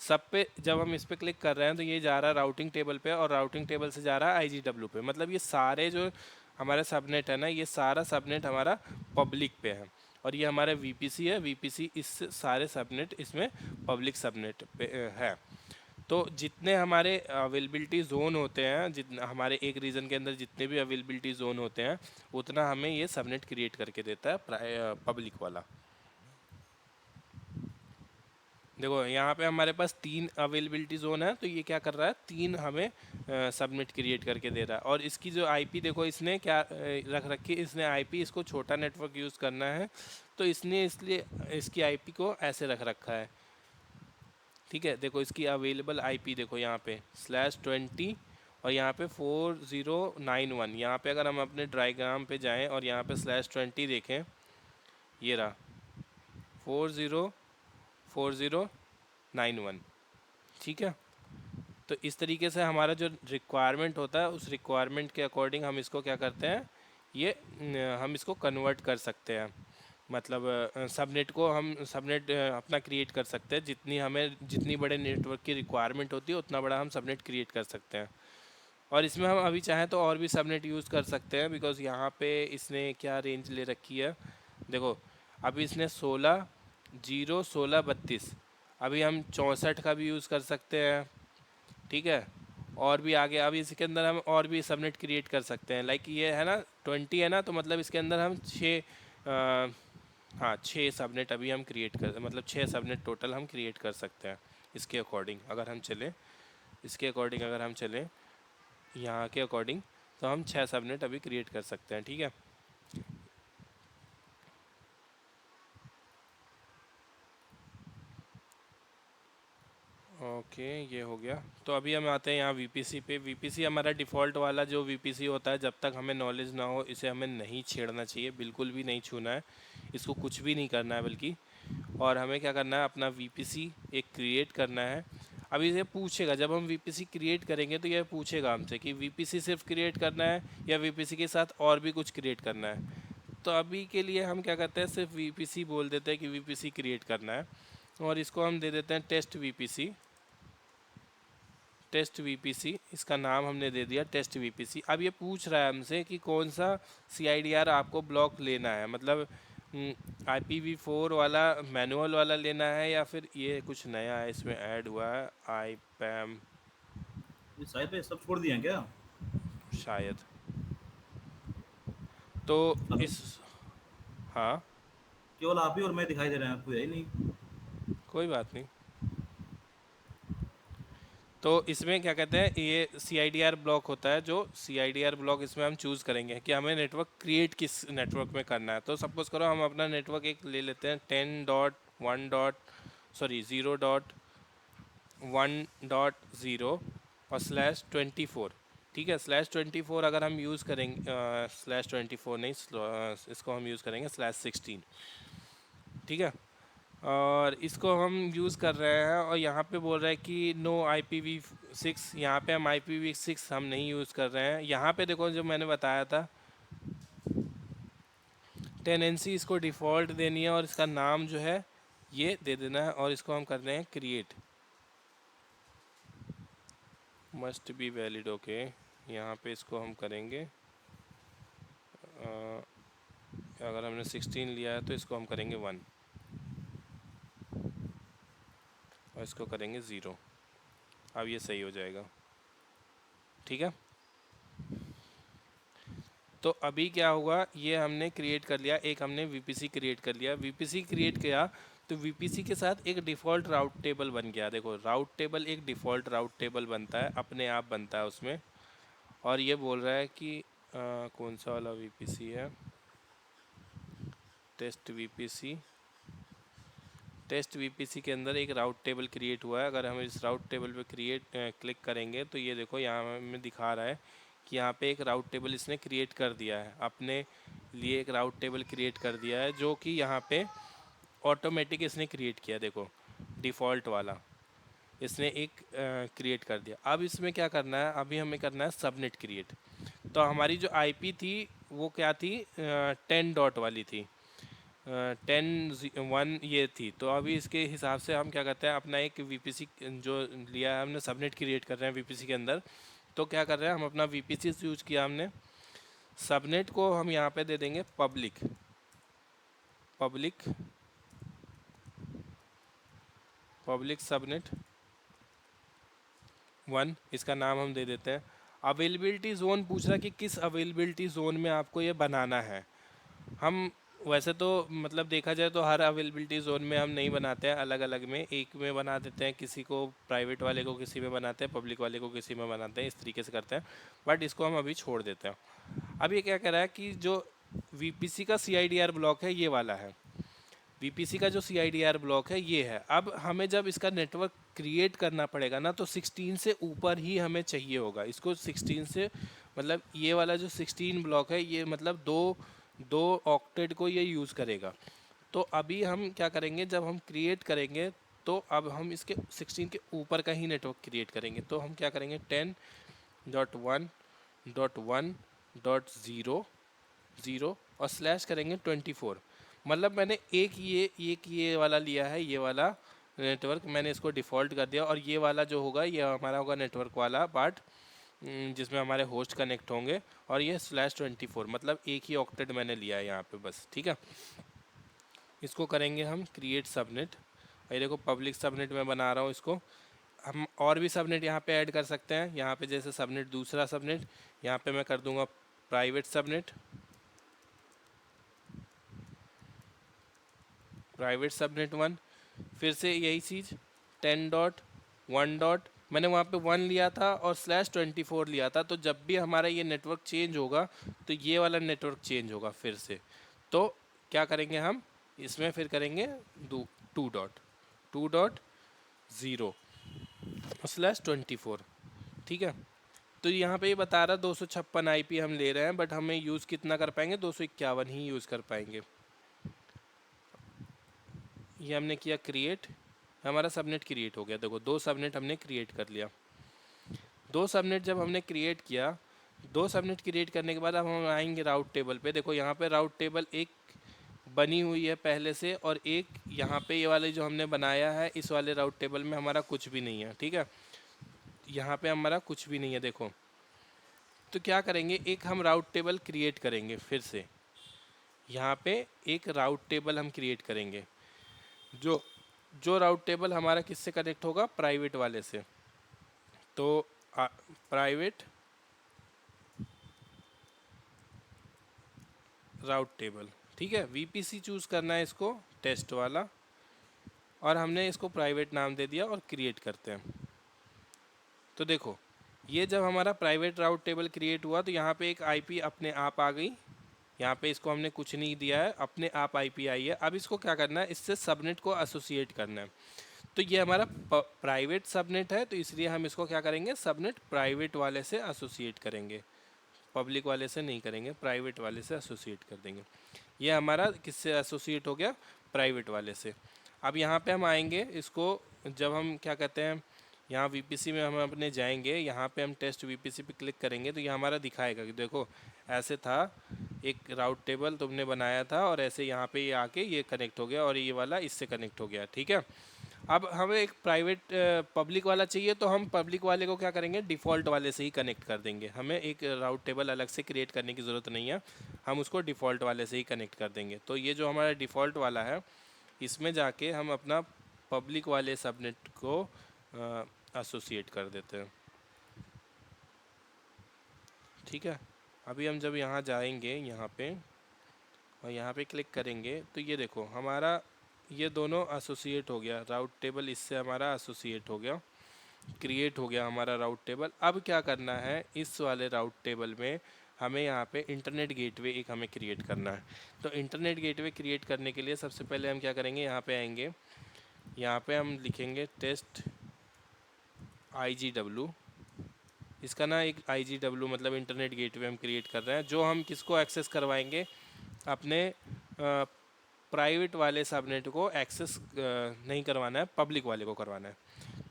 सब पे जब हम इस पर क्लिक कर रहे हैं तो ये जा रहा है राउटिंग टेबल पे और राउटिंग टेबल से जा रहा है आईजीडब्ल्यू पे। मतलब ये सारे जो हमारे सबनेट है ना, ये सारा सबनेट हमारा पब्लिक पे है और ये हमारा वीपीसी है। वीपीसी इस सारे सबनेट इसमें पब्लिक सबनेट पे है। तो जितने हमारे अवेलेबिलिटी जोन होते हैं, जितने हमारे एक रीजन के अंदर जितने भी अवेलेबिलिटी जोन होते हैं, उतना हमें ये सबनेट क्रिएट करके देता है पब्लिक वाला। देखो यहाँ पे हमारे पास 3 अवेलेबिलिटी जोन है, तो ये क्या कर रहा है, 3 हमें सबनेट क्रिएट करके दे रहा है। और इसकी जो आईपी देखो इसने क्या रख रखी है, इसने आईपी, इसको छोटा नेटवर्क यूज़ करना है तो इसने इसलिए इसकी आईपी को ऐसे रख रखा है। ठीक है, देखो इसकी अवेलेबल आईपी देखो यहाँ पे /20 और यहाँ पे 4091। यहाँ पे अगर हम अपने डायग्राम पे जाएं और यहाँ पे /20 देखें, ये रहा 404091। ठीक है, तो इस तरीके से हमारा जो रिक्वायरमेंट होता है उस रिक्वायरमेंट के अकॉर्डिंग हम इसको क्या करते हैं, ये हम इसको कन्वर्ट कर सकते हैं। मतलब सबनेट को हम सबनेट अपना क्रिएट कर सकते हैं। जितनी बड़े नेटवर्क की रिक्वायरमेंट होती है उतना बड़ा हम सबनेट क्रिएट कर सकते हैं। और इसमें हम अभी चाहें तो और भी सबनेट यूज़ कर सकते हैं, बिकॉज़ यहाँ पे इसने क्या रेंज ले रखी है। देखो अभी इसने 16 अभी हम 64 का भी यूज़ कर सकते हैं। ठीक है, और भी आगे अभी इसके अंदर हम और भी सबनेट क्रिएट कर सकते हैं। लाइक ये है ना 20 है ना, तो मतलब इसके अंदर हम 6 सबनेट अभी हम क्रिएट कर, मतलब 6 सबनेट टोटल हम क्रिएट कर सकते हैं। इसके अकॉर्डिंग अगर हम चलें, यहाँ के अकॉर्डिंग, तो हम 6 सबनेट अभी क्रिएट कर सकते हैं। ठीक है, ओके ये हो गया। तो अभी हम आते हैं यहाँ वीपीसी पे। वीपीसी हमारा डिफ़ॉल्ट वाला जो वीपीसी होता है, जब तक हमें नॉलेज ना हो इसे हमें नहीं छेड़ना चाहिए, बिल्कुल भी नहीं छूना है, इसको कुछ भी नहीं करना है बल्कि। और हमें क्या करना है, अपना वीपीसी एक क्रिएट करना है। अभी ये पूछेगा, जब हम वीपीसी क्रिएट करेंगे तो ये पूछेगा हमसे कि वीपीसी सिर्फ क्रिएट करना है या वीपीसी के साथ और भी कुछ क्रिएट करना है। तो अभी के लिए हम क्या करते हैं, सिर्फ वीपीसी बोल देते हैं कि वीपीसी क्रिएट करना है और इसको हम दे देते हैं टेस्ट वीपीसी। इसका नाम हमने दे दिया टेस्ट वीपीसी। अब ये पूछ रहा है हमसे कि कौन सा सीआईडीआर आपको ब्लॉक लेना है, मतलब IPv4 वाला मैनुअल वाला लेना है या फिर ये कुछ नया है इसमें ऐड हुआ है IPAM, ये शायद पे सब छोड़ दिए हैं क्या? शायद। तो हेलो। इस, हाँ केवल आप ही और मैं दिखाई दे रहे हैं, आपको है ही नहीं। कोई बात नहीं। तो इसमें क्या कहते हैं, ये CIDR ब्लॉक होता है, जो CIDR ब्लॉक इसमें हम चूज़ करेंगे कि हमें नेटवर्क क्रिएट किस नेटवर्क में करना है। तो सपोज़ करो हम अपना नेटवर्क एक ले लेते हैं 0.1.0 और /24। ठीक है, /24 अगर हम यूज़ करेंगे, /24 नहीं, इसको हम यूज़ करेंगे /16। ठीक है, और इसको हम यूज़ कर रहे हैं और यहाँ पे बोल रहा है कि नो IPv6। यहाँ पे हम IPv6 हम नहीं यूज़ कर रहे हैं। यहाँ पे देखो जो मैंने बताया था, टेनेंसी इसको डिफ़ॉल्ट देनी है और इसका नाम जो है ये दे देना है और इसको हम कर रहे हैं create, must be valid. Okay, यहाँ पे इसको हम करेंगे अगर हमने 16 लिया है तो इसको हम करेंगे 1 और इसको करेंगे 0। अब ये सही हो जाएगा। ठीक है, तो अभी क्या हुआ, ये हमने क्रिएट कर लिया, एक हमने वीपीसी क्रिएट कर लिया। वीपीसी क्रिएट किया तो वीपीसी के साथ एक डिफ़ॉल्ट राउट टेबल बन गया। देखो राउट टेबल एक डिफ़ॉल्ट राउट टेबल बनता है, अपने आप बनता है उसमें। और ये बोल रहा है कि कौन सा वाला वीपीसी है, टेस्ट वीपीसी। टेस्ट वीपीसी के अंदर एक राउट टेबल क्रिएट हुआ है। अगर हम इस राउट टेबल पे क्लिक करेंगे तो ये देखो यहाँ हमें दिखा रहा है कि यहाँ पे एक राउट टेबल इसने क्रिएट कर दिया है, अपने लिए एक राउट टेबल क्रिएट कर दिया है, जो कि यहाँ पे ऑटोमेटिक इसने क्रिएट किया, देखो डिफ़ॉल्ट वाला इसने एक क्रिएट कर दिया। अब इसमें क्या करना है, अभी हमें करना है सबनेट क्रिएट। तो हमारी जो आईपी थी वो क्या थी, 10 डॉट वाली थी, 10 1 ये थी। तो अभी इसके हिसाब से हम क्या करते हैं, अपना एक वीपीसी जो लिया है हमने, सबनेट क्रिएट कर रहे हैं वीपीसी के अंदर। तो क्या कर रहे हैं हम, अपना वीपीसी यूज किया हमने, सबनेट को हम यहाँ पे दे देंगे पब्लिक, पब्लिक पब्लिक सबनेट 1, इसका नाम हम दे देते हैं। अवेलेबिलिटी ज़ोन पूछ रहा कि किस अवेलेबिलिटी ज़ोन में आपको ये बनाना है। हम वैसे तो मतलब देखा जाए तो हर अवेलेबिलिटी ज़ोन में हम नहीं बनाते हैं, अलग अलग में, एक में बना देते हैं, किसी को प्राइवेट वाले को किसी में बनाते हैं, पब्लिक वाले को किसी में बनाते हैं, इस तरीके से करते हैं। बट इसको हम अभी छोड़ देते हैं। अब ये क्या कह रहा है कि जो वीपीसी का सीआईडीआर ब्लॉक है ये वाला है, वीपीसी का जो सीआईडीआर ब्लॉक है ये है। अब हमें जब इसका नेटवर्क क्रिएट करना पड़ेगा ना, तो 16 से ऊपर ही हमें चाहिए होगा इसको। 16 से मतलब ये वाला जो 16 ब्लॉक है ये मतलब दो ऑक्टेट को ये यूज़ करेगा। तो अभी हम क्या करेंगे, जब हम क्रिएट करेंगे तो अब हम इसके 16 के ऊपर का ही नेटवर्क क्रिएट करेंगे। तो हम क्या करेंगे, 10.1.1.0 और स्लैश करेंगे 24। मतलब मैंने एक ये वाला लिया है, ये वाला नेटवर्क मैंने इसको डिफ़ॉल्ट कर दिया, और ये वाला जो होगा ये हमारा होगा नेटवर्क वाला पार्ट जिसमें हमारे होस्ट कनेक्ट होंगे, और ये /24 मतलब एक ही ऑक्टेट मैंने लिया है यहाँ पे बस, ठीक है। इसको करेंगे हम क्रिएट सबनेट, ये देखो पब्लिक सबनेट में बना रहा हूँ इसको। हम और भी सबनेट यहाँ पे ऐड कर सकते हैं, यहाँ पे जैसे सबनेट, दूसरा सबनेट यहाँ पे मैं कर दूंगा प्राइवेट सबनेट, प्राइवेट सबनेट 1। फिर से यही चीज़ 10.1. मैंने वहाँ पे 1 लिया था और /24 लिया था। तो जब भी हमारा ये नेटवर्क चेंज होगा तो ये वाला नेटवर्क चेंज होगा फिर से। तो क्या करेंगे हम, इसमें फिर करेंगे 2.0 /24, ठीक है। तो यहाँ पे ये बता रहा 256 आईपी हम ले रहे हैं, बट हमें यूज़ कितना कर पाएंगे, 251 ही यूज़ कर पाएंगे। ये हमने किया क्रिएट, हमारा सबनेट क्रिएट हो गया। देखो 2 सबनेट हमने क्रिएट कर लिया। 2 सबनेट जब हमने क्रिएट किया, 2 सबनेट क्रिएट करने के बाद अब हम आएंगे राउट टेबल पे। देखो यहाँ पे राउट टेबल एक बनी हुई है पहले से, और एक यहाँ पे ये वाले जो हमने बनाया है, इस वाले राउट टेबल में हमारा कुछ भी नहीं है, ठीक है। यहाँ पे हमारा कुछ भी नहीं है, देखो। तो क्या करेंगे, एक हम राउट टेबल क्रिएट करेंगे फिर से। यहाँ पे एक राउट टेबल हम क्रिएट करेंगे, जो जो राउट टेबल हमारा किससे कनेक्ट होगा, प्राइवेट वाले से। तो प्राइवेट राउट टेबल, ठीक है। वीपीसी चूज़ करना है इसको, टेस्ट वाला, और हमने इसको प्राइवेट नाम दे दिया और क्रिएट करते हैं। तो देखो ये जब हमारा प्राइवेट राउट टेबल क्रिएट हुआ तो यहाँ पे एक आईपी अपने आप आ गई। यहाँ पे इसको हमने कुछ नहीं दिया है, अपने आप आईपी आई है। अब इसको क्या करना है, इससे सबनेट को एसोसिएट करना है। तो ये हमारा प्राइवेट सबनेट है, तो इसलिए हम इसको क्या करेंगे, सबनेट प्राइवेट वाले से एसोसिएट करेंगे, पब्लिक वाले से नहीं करेंगे, प्राइवेट वाले से एसोसिएट कर देंगे। ये हमारा किससे एसोसिएट हो गया, प्राइवेट वाले से। अब यहाँ पे हम आएंगे, इसको जब हम क्या कहते हैं, यहाँ वीपीसी में हम अपने जाएंगे, यहाँ पे हम टेस्ट वीपीसी पे क्लिक करेंगे तो ये हमारा दिखाएगा कि देखो ऐसे था, एक राउट टेबल तुमने बनाया था और ऐसे यहाँ पे ये आके ये कनेक्ट हो गया और ये वाला इससे कनेक्ट हो गया, ठीक है। अब हमें एक प्राइवेट पब्लिक वाला चाहिए, तो हम पब्लिक वाले को क्या करेंगे, डिफ़ॉल्ट वाले से ही कनेक्ट कर देंगे। हमें एक राउट टेबल अलग से क्रिएट करने की ज़रूरत नहीं है, हम उसको डिफ़ॉल्ट वाले से ही कनेक्ट कर देंगे। तो ये जो हमारा डिफ़ॉल्ट वाला है, इसमें जाके हम अपना पब्लिक वाले सबनेट को एसोसिएट कर देते हैं, ठीक है। अभी हम जब यहाँ जाएंगे, यहाँ पे और यहाँ पे क्लिक करेंगे तो ये देखो हमारा ये दोनों एसोसिएट हो गया, राउट टेबल इससे हमारा एसोसिएट हो गया, क्रिएट हो गया हमारा राउट टेबल। अब क्या करना है, इस वाले राउट टेबल में हमें यहाँ पे इंटरनेट गेटवे एक हमें क्रिएट करना है। तो इंटरनेट गेटवे क्रिएट करने के लिए सबसे पहले हम क्या करेंगे, यहाँ पे आएंगे, यहाँ पे हम लिखेंगे टेस्ट IGW। इसका ना एक IGW मतलब इंटरनेट गेटवे हम क्रिएट कर रहे हैं, जो हम किसको एक्सेस करवाएंगे, अपने प्राइवेट वाले सबनेट को एक्सेस नहीं करवाना है, पब्लिक वाले को करवाना है।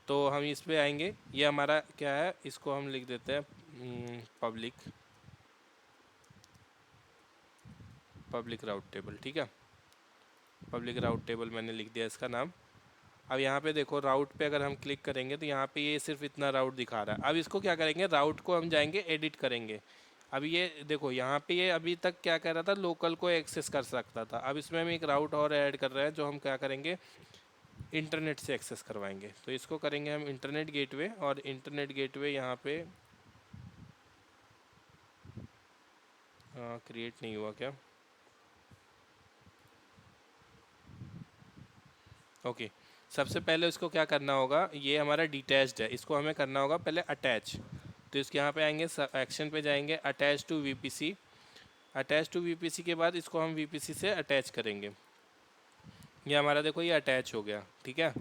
तो हम इस पे आएंगे, ये हमारा क्या है, इसको हम लिख देते हैं पब्लिक राउट टेबल। ठीक है, पब्लिक राउट टेबल मैंने लिख दिया इसका नाम। अब यहाँ पे देखो राउट पे अगर हम क्लिक करेंगे तो यहाँ पे ये सिर्फ इतना राउट दिखा रहा है। अब इसको क्या करेंगे, राउट को हम जाएंगे एडिट करेंगे। अब ये देखो यहाँ पे ये अभी तक क्या कह रहा था, लोकल को एक्सेस कर सकता था। अब इसमें हम एक राउट और ऐड कर रहे हैं, जो हम क्या करेंगे, इंटरनेट से एक्सेस करवाएंगे। तो इसको करेंगे हम इंटरनेट गेटवे, और इंटरनेट गेटवे यहाँ पे क्रिएट नहीं हुआ क्या, ओके। सबसे पहले इसको क्या करना होगा, ये हमारा डिटैच्ड है, इसको हमें करना होगा पहले अटैच। तो इसके यहाँ पे आएंगे, एक्शन पे जाएंगे, attach to VPC. Attach to VPC के बाद इसको हम वीपीसी से अटैच करेंगे। ये हमारा देखो ये अटैच हो गया। ठीक है,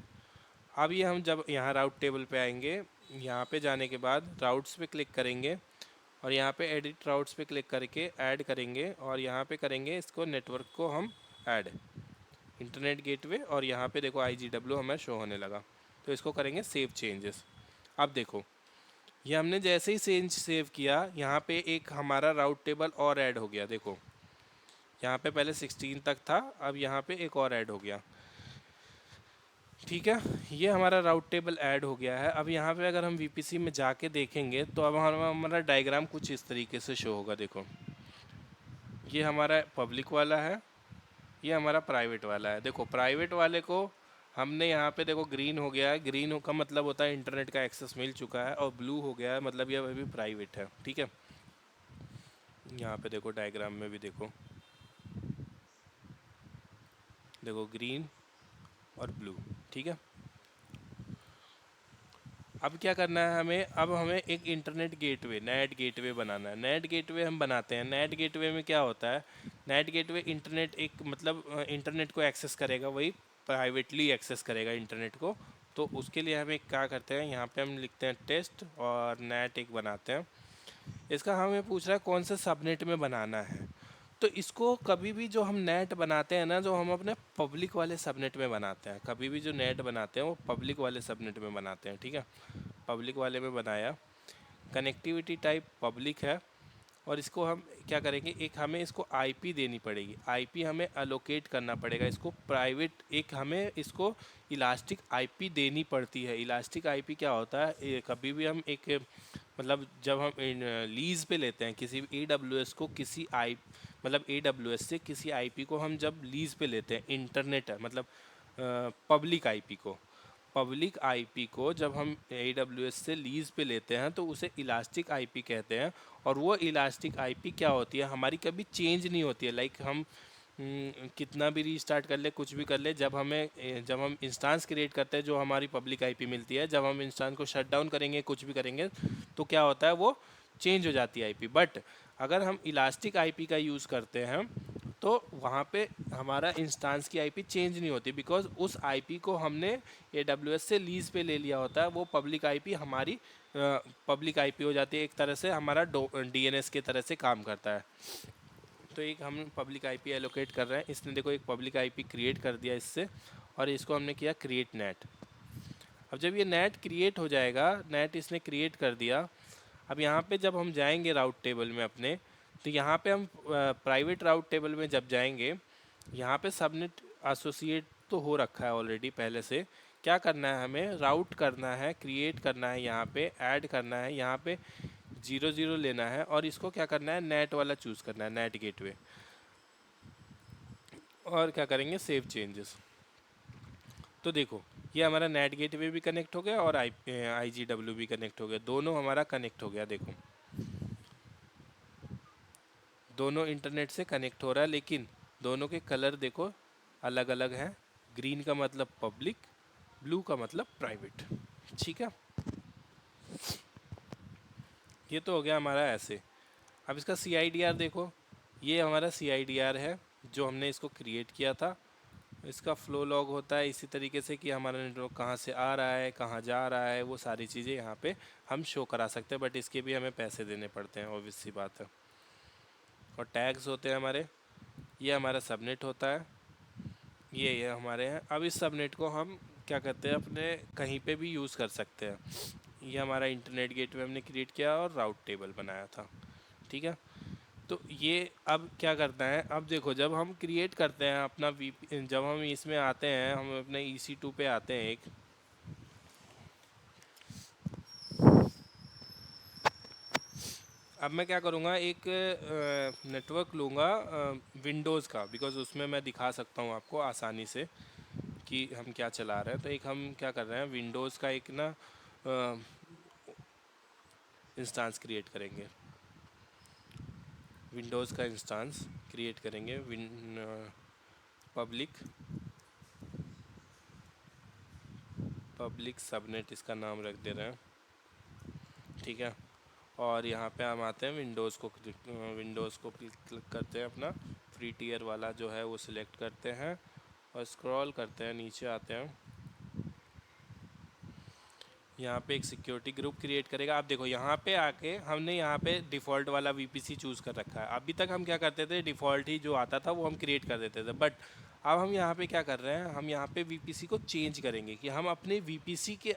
अब ये हम जब यहाँ राउट टेबल पे आएंगे, यहाँ पे जाने के बाद राउट्स पे क्लिक करेंगे, और यहाँ पे एडिट राउट्स पे क्लिक करके ऐड करेंगे, और यहाँ पे करेंगे इसको, नेटवर्क को हम ऐड, इंटरनेट गेटवे, और यहाँ पे देखो IGW हमें शो होने लगा। तो इसको करेंगे सेव चेंजेस। अब देखो ये हमने जैसे ही सेव किया, यहाँ पे एक हमारा राउट टेबल और ऐड हो गया। देखो यहाँ पे पहले 16 तक था, अब यहाँ पे एक और ऐड हो गया। ठीक है, ये हमारा राउट टेबल ऐड हो गया है। अब यहाँ पे अगर हम VPC में जाके देखेंगे तो अब हमारा डायग्राम कुछ इस तरीके से शो होगा। देखो ये हमारा पब्लिक वाला है, ये हमारा प्राइवेट वाला है। देखो प्राइवेट वाले को हमने यहाँ पे देखो ग्रीन हो गया है, ग्रीन का मतलब होता है इंटरनेट का एक्सेस मिल चुका है, और ब्लू हो गया है मतलब ये अभी प्राइवेट है। ठीक है, यहाँ पे देखो डायग्राम में भी देखो, देखो ग्रीन और ब्लू। ठीक है, अब क्या करना है हमें, अब हमें एक इंटरनेट गेटवे, नेट गेटवे बनाना है। नेट गेटवे हम बनाते हैं, नेट गेटवे में क्या होता है, नेट गेटवे इंटरनेट एक मतलब इंटरनेट को एक्सेस करेगा, वही प्राइवेटली एक्सेस करेगा इंटरनेट को। तो उसके लिए हम एक क्या करते हैं, यहाँ पे हम लिखते हैं टेस्ट और नेट एक बनाते हैं। इसका हमें पूछ रहा है कौन से सबनेट में बनाना है। तो इसको कभी भी जो हम नेट बनाते हैं ना, जो हम अपने पब्लिक वाले सबनेट में बनाते हैं, कभी भी जो नेट बनाते हैं वो पब्लिक वाले सबनेट में बनाते हैं। ठीक है, पब्लिक वाले में बनाया, कनेक्टिविटी टाइप पब्लिक है, और इसको हम क्या करेंगे, एक हमें इसको आईपी देनी पड़ेगी, आईपी हमें अलोकेट करना पड़ेगा इसको प्राइवेट, एक हमें इसको इलास्टिक आईपी देनी पड़ती है। इलास्टिक आईपी क्या होता है, कभी भी हम एक मतलब जब हम लीज पे लेते हैं किसी AWS को, किसी मतलब AWS से किसी आईपी को हम जब लीज पे लेते हैं, इंटरनेट मतलब पब्लिक आईपी को जब हम AWS से लीज पे लेते हैं तो उसे इलास्टिक आईपी कहते हैं। और वो इलास्टिक आईपी क्या होती है, हमारी कभी चेंज नहीं होती है। लाइक हम कितना भी रीस्टार्ट कर ले, कुछ भी कर ले, जब हम इंस्टांस क्रिएट करते हैं जो हमारी पब्लिक आईपी मिलती है, जब हम इंस्टांस को शट डाउन करेंगे, कुछ भी करेंगे, तो क्या होता है, वो चेंज हो जाती है आईपी। बट अगर हम इलास्टिक आईपी का यूज़ करते हैं तो वहाँ पे हमारा इंस्टांस की आईपी चेंज नहीं होती, बिकॉज उस आईपी को हमने AWS से लीज पे ले लिया होता है। वो पब्लिक आईपी हमारी पब्लिक आईपी हो जाती है, एक तरह से हमारा DNS के तरह से काम करता है। तो एक हम पब्लिक आईपी एलोकेट कर रहे हैं, इसने देखो एक पब्लिक आईपी क्रिएट कर दिया इससे, और इसको हमने किया क्रिएट नेट। अब जब ये नेट क्रिएट हो जाएगा, नेट इसने क्रिएट कर दिया, अब यहाँ पे जब हम जाएंगे राउट टेबल में अपने, तो यहाँ पे हम प्राइवेट राउट टेबल में जब जाएंगे, यहाँ पे सबनेट एसोसिएट तो हो रखा है ऑलरेडी पहले से। क्या करना है, हमें राउट करना है, क्रिएट करना है, यहाँ पे ऐड करना है, यहाँ पे 00 लेना है, और इसको क्या करना है, नेट वाला चूज़ करना है, नेट गेटवे, और क्या करेंगे, सेव चेंजेस। तो देखो ये हमारा नेट गेटवे भी कनेक्ट हो गया और IGW भी कनेक्ट हो गया, दोनों हमारा कनेक्ट हो गया। देखो दोनों इंटरनेट से कनेक्ट हो रहा है, लेकिन दोनों के कलर देखो अलग अलग हैं। ग्रीन का मतलब पब्लिक, ब्लू का मतलब प्राइवेट। ठीक है, ये तो हो गया हमारा ऐसे। अब इसका CIDR देखो, ये हमारा CIDR है जो हमने इसको क्रिएट किया था। इसका फ्लो लॉग होता है इसी तरीके से कि हमारा नेटवर्क कहाँ से आ रहा है, कहाँ जा रहा है, वो सारी चीज़ें यहाँ पे हम शो करा सकते हैं, बट इसके भी हमें पैसे देने पड़ते हैं, ऑब्वियस सी बात है। और टैग्स होते हैं हमारे, ये हमारा सबनेट होता है, ये हमारे हैं। अब इस सबनेट को हम क्या करते हैं, अपने कहीं पे भी यूज़ कर सकते हैं। ये हमारा इंटरनेट गेटवे हमने क्रिएट किया और राउट टेबल बनाया था, ठीक है। तो ये अब क्या करता है, अब देखो जब हम क्रिएट करते हैं अपना जब हम इसमें आते हैं, हम अपने EC2 पे आते हैं एक, अब मैं क्या करूँगा, एक नेटवर्क लूँगा विंडोज़ का, बिकॉज़ उसमें मैं दिखा सकता हूँ आपको आसानी से कि हम क्या चला रहे हैं। तो एक हम क्या कर रहे हैं, विंडोज़ का एक ना इंस्टेंस क्रिएट करेंगे, विंडोज़ का इंस्टेंस क्रिएट करेंगे, पब्लिक पब्लिक सबनेट इसका नाम रख दे रहे हैं, ठीक है। और यहाँ पे हम आते हैं विंडोज़ को क्लिक करते हैं, अपना फ्री टियर वाला जो है वो सिलेक्ट करते हैं और स्क्रॉल करते हैं, नीचे आते हैं। यहाँ पे एक सिक्योरिटी ग्रुप क्रिएट करेगा। आप देखो यहाँ पे आके हमने यहाँ पे डिफ़ॉल्ट वाला VPC चूज़ कर रखा है। अभी तक हम क्या करते थे, डिफ़ॉल्ट ही जो आता था वो हम क्रिएट कर देते थे, बट अब हम यहाँ पे क्या कर रहे हैं, हम यहाँ पे VPC को चेंज करेंगे कि हम अपने VPC के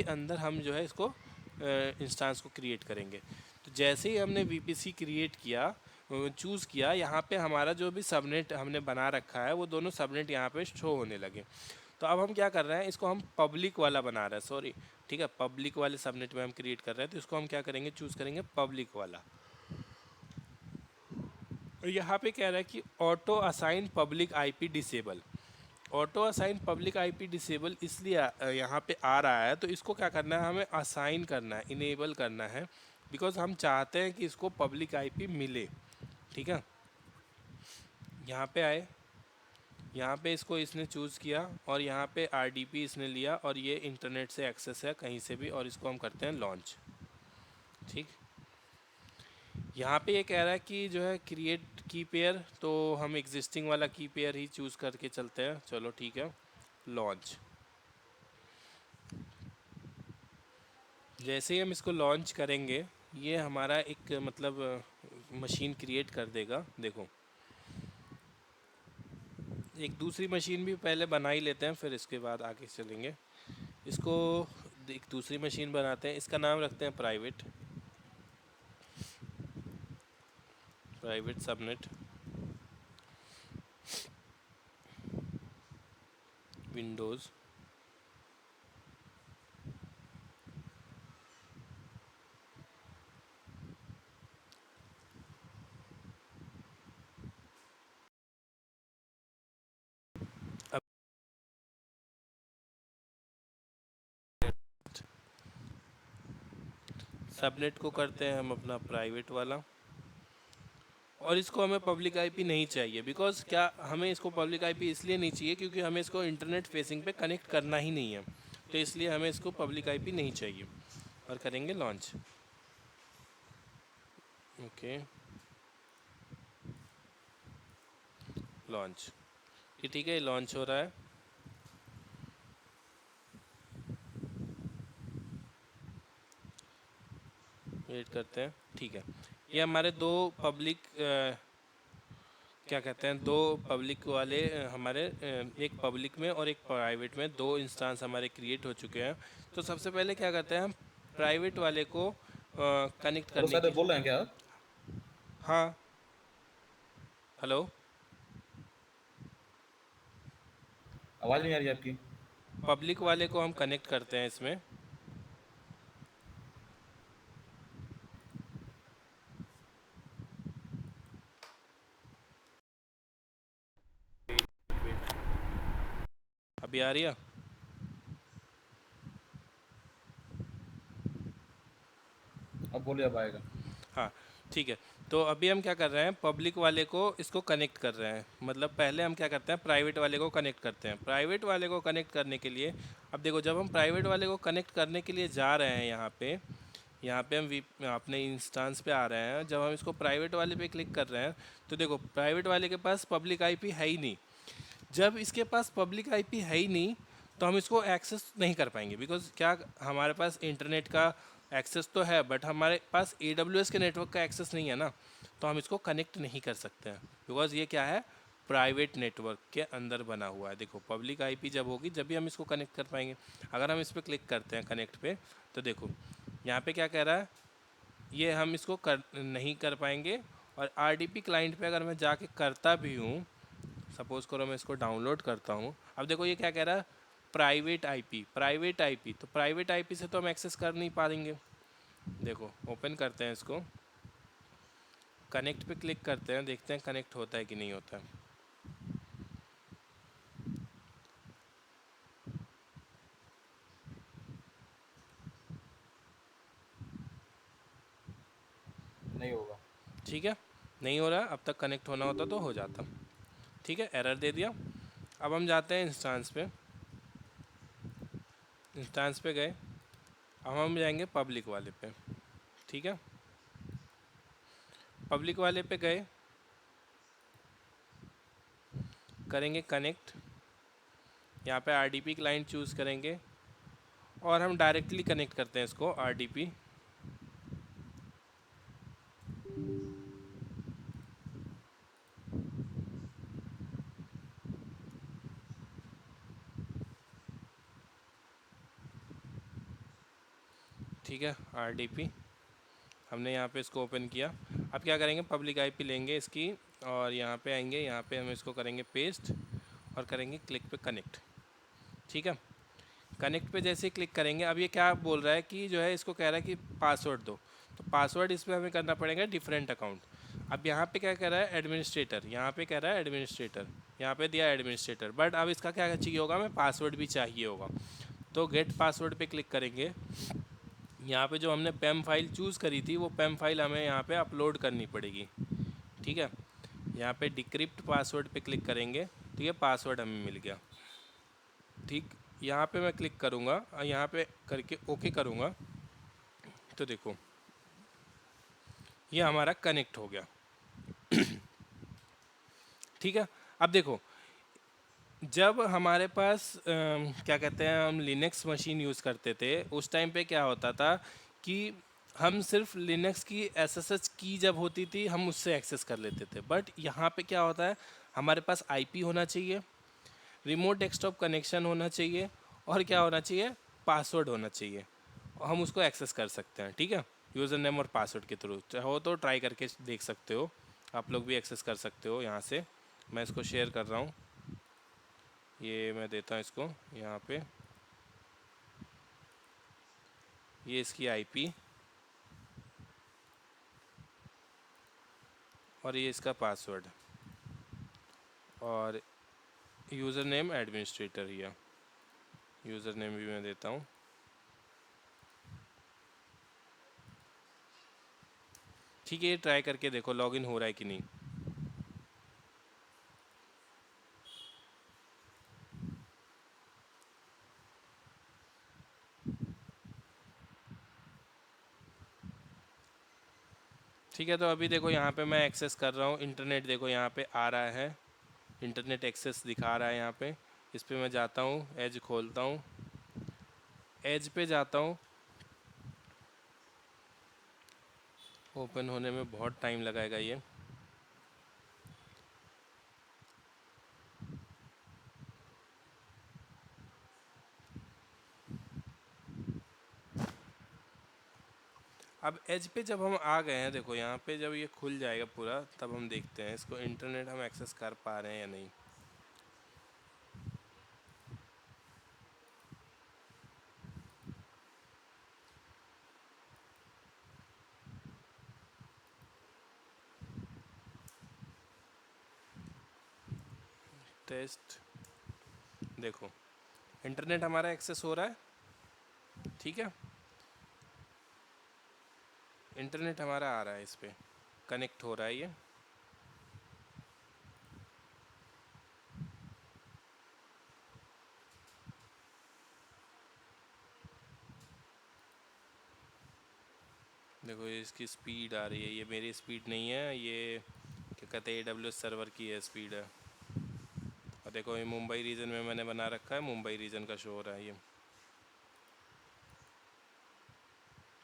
अंदर हम जो है इसको इंस्टेंस को क्रिएट करेंगे। तो जैसे ही हमने VPC क्रिएट किया, चूज़ किया, यहाँ पे हमारा जो भी सबनेट हमने बना रखा है वो दोनों सबनेट यहाँ पे शो होने लगे। तो अब हम क्या कर रहे हैं, इसको हम पब्लिक वाला बना रहे हैं, सॉरी, ठीक है, पब्लिक वाले सबनेट में हम क्रिएट कर रहे हैं। तो इसको हम क्या करेंगे, चूज़ करेंगे पब्लिक वाला। और यहाँ पे कह रहा है कि auto assign public IP disable. Auto assign public IP disable इसलिए यहाँ पे आ रहा है, तो इसको क्या करना है, हमें असाइन करना है, इनेबल करना है, बिकॉज हम चाहते हैं कि इसको पब्लिक IP मिले, ठीक है। यहाँ पे आए, यहाँ पे इसको इसने चूज़ किया और यहाँ पे RDP इसने लिया और ये इंटरनेट से एक्सेस है कहीं से भी, और इसको हम करते हैं लॉन्च, ठीक। यहाँ पे ये कह रहा है कि जो है क्रिएट की पेयर, तो हम एग्जिस्टिंग वाला की पेयर ही चूज़ करके चलते हैं, चलो ठीक है, लॉन्च। जैसे ही हम इसको लॉन्च करेंगे, ये हमारा एक मतलब मशीन क्रिएट कर देगा। देखो एक दूसरी मशीन भी पहले बना ही लेते हैं, फिर इसके बाद आगे चलेंगे। इसको एक दूसरी मशीन बनाते हैं, इसका नाम रखते हैं प्राइवेट सबनेट विंडोज़। अब सबनेट को करते हैं हम अपना प्राइवेट वाला, और इसको हमें पब्लिक IP नहीं चाहिए, बिकॉज क्या हमें इसको पब्लिक IP इसलिए नहीं चाहिए क्योंकि हमें इसको इंटरनेट फेसिंग पे कनेक्ट करना ही नहीं है, तो इसलिए हमें इसको पब्लिक IP नहीं चाहिए। और करेंगे लॉन्च, ओके, लॉन्च, ये ठीक है, लॉन्च हो रहा है। वेट करते हैं, ठीक है। ये हमारे दो पब्लिक क्या कहते हैं, दो पब्लिक वाले हमारे एक पब्लिक में और एक प्राइवेट में दो इंस्टेंस हमारे क्रिएट हो चुके हैं। तो सबसे पहले क्या करते हैं, हम प्राइवेट वाले को कनेक्ट हेलो करने सर, की, बोल रहे हैं क्या आप? हाँ, हेलो, आवाज़ नहीं आ रही है आपकी। पब्लिक वाले को हम कनेक्ट करते हैं इसमें, अभी आ रही है, अब बोलिए, अब आएगा। हाँ, ठीक है। तो अभी हम क्या कर रहे हैं, पब्लिक वाले को इसको कनेक्ट कर रहे हैं, मतलब पहले हम क्या करते हैं, प्राइवेट वाले को कनेक्ट करते हैं। प्राइवेट वाले को कनेक्ट करने के लिए, अब देखो जब हम प्राइवेट वाले को कनेक्ट करने के लिए जा रहे हैं, यहाँ पे हम अपने इंस्टेंस पे आ रहे हैं, जब हम इसको प्राइवेट वाले पे क्लिक कर रहे हैं, तो देखो प्राइवेट वाले के पास पब्लिक IP है ही नहीं। जब इसके पास पब्लिक IP है ही नहीं, तो हम इसको एक्सेस नहीं कर पाएंगे, बिकॉज क्या हमारे पास इंटरनेट का एक्सेस तो है, बट हमारे पास AWS के नेटवर्क का एक्सेस नहीं है ना, तो हम इसको कनेक्ट नहीं कर सकते हैं, बिकॉज ये क्या है, प्राइवेट नेटवर्क के अंदर बना हुआ है। देखो पब्लिक आईपी जब होगी जब भी हम इसको कनेक्ट कर पाएंगे। अगर हम इस पर क्लिक करते हैं कनेक्ट पे, तो देखो यहाँ पे क्या कह रहा है, ये हम इसको नहीं कर पाएंगे। और आरडीपी क्लाइंट पे अगर मैं जाके करता भी हूँ, सपोज़ करो मैं इसको डाउनलोड करता हूँ, अब देखो ये क्या कह रहा है, प्राइवेट आईपी। प्राइवेट आईपी, तो प्राइवेट आईपी से तो हम एक्सेस कर नहीं पाएंगे। देखो ओपन करते हैं इसको, कनेक्ट पे क्लिक करते हैं, देखते हैं कनेक्ट होता है कि नहीं होता है। नहीं होगा। ठीक है, नहीं हो रहा, अब तक कनेक्ट होना होता तो हो जाता। ठीक है, एरर दे दिया। अब हम जाते हैं इंस्टांस पे, इंस्टांस पे गए, अब हम जाएंगे पब्लिक वाले पे। ठीक है, पब्लिक वाले पे गए, करेंगे कनेक्ट, यहाँ पे आरडीपी क्लाइंट चूज़ करेंगे और हम डायरेक्टली कनेक्ट करते हैं इसको आरडीपी। ठीक है, आरडीपी हमने यहाँ पे इसको ओपन किया। अब क्या करेंगे, पब्लिक आईपी लेंगे इसकी और यहाँ पे आएंगे, यहाँ पे हम इसको करेंगे पेस्ट और करेंगे क्लिक पे कनेक्ट। ठीक है, कनेक्ट पे जैसे ही क्लिक करेंगे, अब ये क्या बोल रहा है कि जो है इसको कह रहा है कि पासवर्ड दो, तो पासवर्ड इसमें हमें करना पड़ेगा डिफरेंट अकाउंट। अब यहाँ पे क्या कह रहा है, एडमिनिस्ट्रेटर, यहाँ पे कह रहा है एडमिनिस्ट्रेटर, यहाँ पे दिया एडमिनिस्ट्रेटर, बट अब इसका क्या चाहिए होगा, हमें पासवर्ड भी चाहिए होगा। तो गेट पासवर्ड पे क्लिक करेंगे, यहाँ पे जो हमने पैम फाइल चूज़ करी थी वो पैम फाइल हमें यहाँ पे अपलोड करनी पड़ेगी। ठीक है, यहाँ पे डिक्रिप्ट पासवर्ड पे क्लिक करेंगे, तो ये पासवर्ड हमें मिल गया। ठीक, यहाँ पे मैं क्लिक करूँगा और यहाँ पे करके ओके करूँगा, तो देखो ये हमारा कनेक्ट हो गया। ठीक है, अब देखो जब हमारे पास क्या कहते हैं, हम लिनक्स मशीन यूज़ करते थे, उस टाइम पे क्या होता था कि हम सिर्फ लिनक्स की एसएसएच की जब होती थी हम उससे एक्सेस कर लेते थे। बट यहाँ पे क्या होता है, हमारे पास आईपी होना चाहिए, रिमोट डेस्कटॉप कनेक्शन होना चाहिए और क्या होना चाहिए, पासवर्ड होना चाहिए, और हम उसको एक्सेस कर सकते हैं। ठीक है, यूज़र नेम और पासवर्ड के थ्रू, चाहो तो ट्राई करके देख सकते हो, आप लोग भी एक्सेस कर सकते हो यहाँ से। मैं इसको शेयर कर रहा हूँ, ये मैं देता हूँ इसको यहाँ पे, ये इसकी आईपी और ये इसका पासवर्ड और यूज़र नेम एडमिनिस्ट्रेटर, या यूज़र नेम भी मैं देता हूँ। ठीक है, ये ट्राई करके देखो लॉगिन हो रहा है कि नहीं। ठीक है, तो अभी देखो यहाँ पे मैं एक्सेस कर रहा हूँ, इंटरनेट देखो यहाँ पे आ रहा है, इंटरनेट एक्सेस दिखा रहा है यहाँ पे। इस पे मैं जाता हूँ, एज खोलता हूँ, एज पे जाता हूँ, ओपन होने में बहुत टाइम लगाएगा ये। अब एज पे जब हम आ गए हैं, देखो यहाँ पे जब ये खुल जाएगा पूरा, तब हम देखते हैं इसको इंटरनेट हम एक्सेस कर पा रहे हैं या नहीं। टेस्ट, देखो इंटरनेट हमारा एक्सेस हो रहा है। ठीक है, इंटरनेट हमारा आ रहा है, इस पे कनेक्ट हो रहा है ये। देखो ये इसकी स्पीड आ रही है, ये मेरी स्पीड नहीं है, ये क्या कहते हैं AWS सर्वर की है स्पीड है। और देखो ये मुंबई रीजन में मैंने बना रखा है, मुंबई रीजन का शो हो रहा है ये।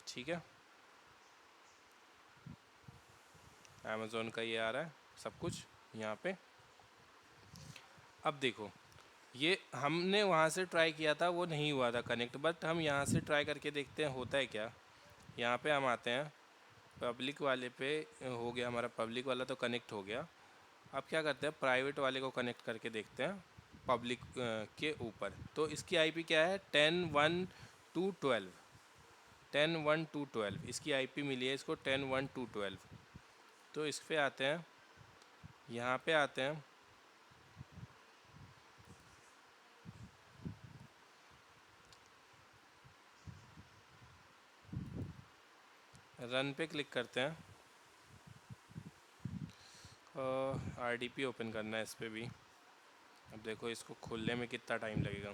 ठीक है, अमेज़ोन का ये आ रहा है सब कुछ यहाँ पे। अब देखो, ये हमने वहाँ से ट्राई किया था, वो नहीं हुआ था कनेक्ट, बट हम यहाँ से ट्राई करके देखते हैं होता है क्या। यहाँ पे हम आते हैं, पब्लिक वाले पे हो गया हमारा, पब्लिक वाला तो कनेक्ट हो गया। अब क्या करते हैं, प्राइवेट वाले को कनेक्ट करके देखते हैं पब्लिक के ऊपर। तो इसकी आईपी क्या है, 10.1.2.12, 10.1.2.12 इसकी आईपी मिली है इसको, 10.1.2.12। तो इस पे आते हैं, यहाँ पे आते हैं, रन पे क्लिक करते हैं, आरडीपी ओपन करना है इस पर भी। अब देखो इसको खोलने में कितना टाइम लगेगा।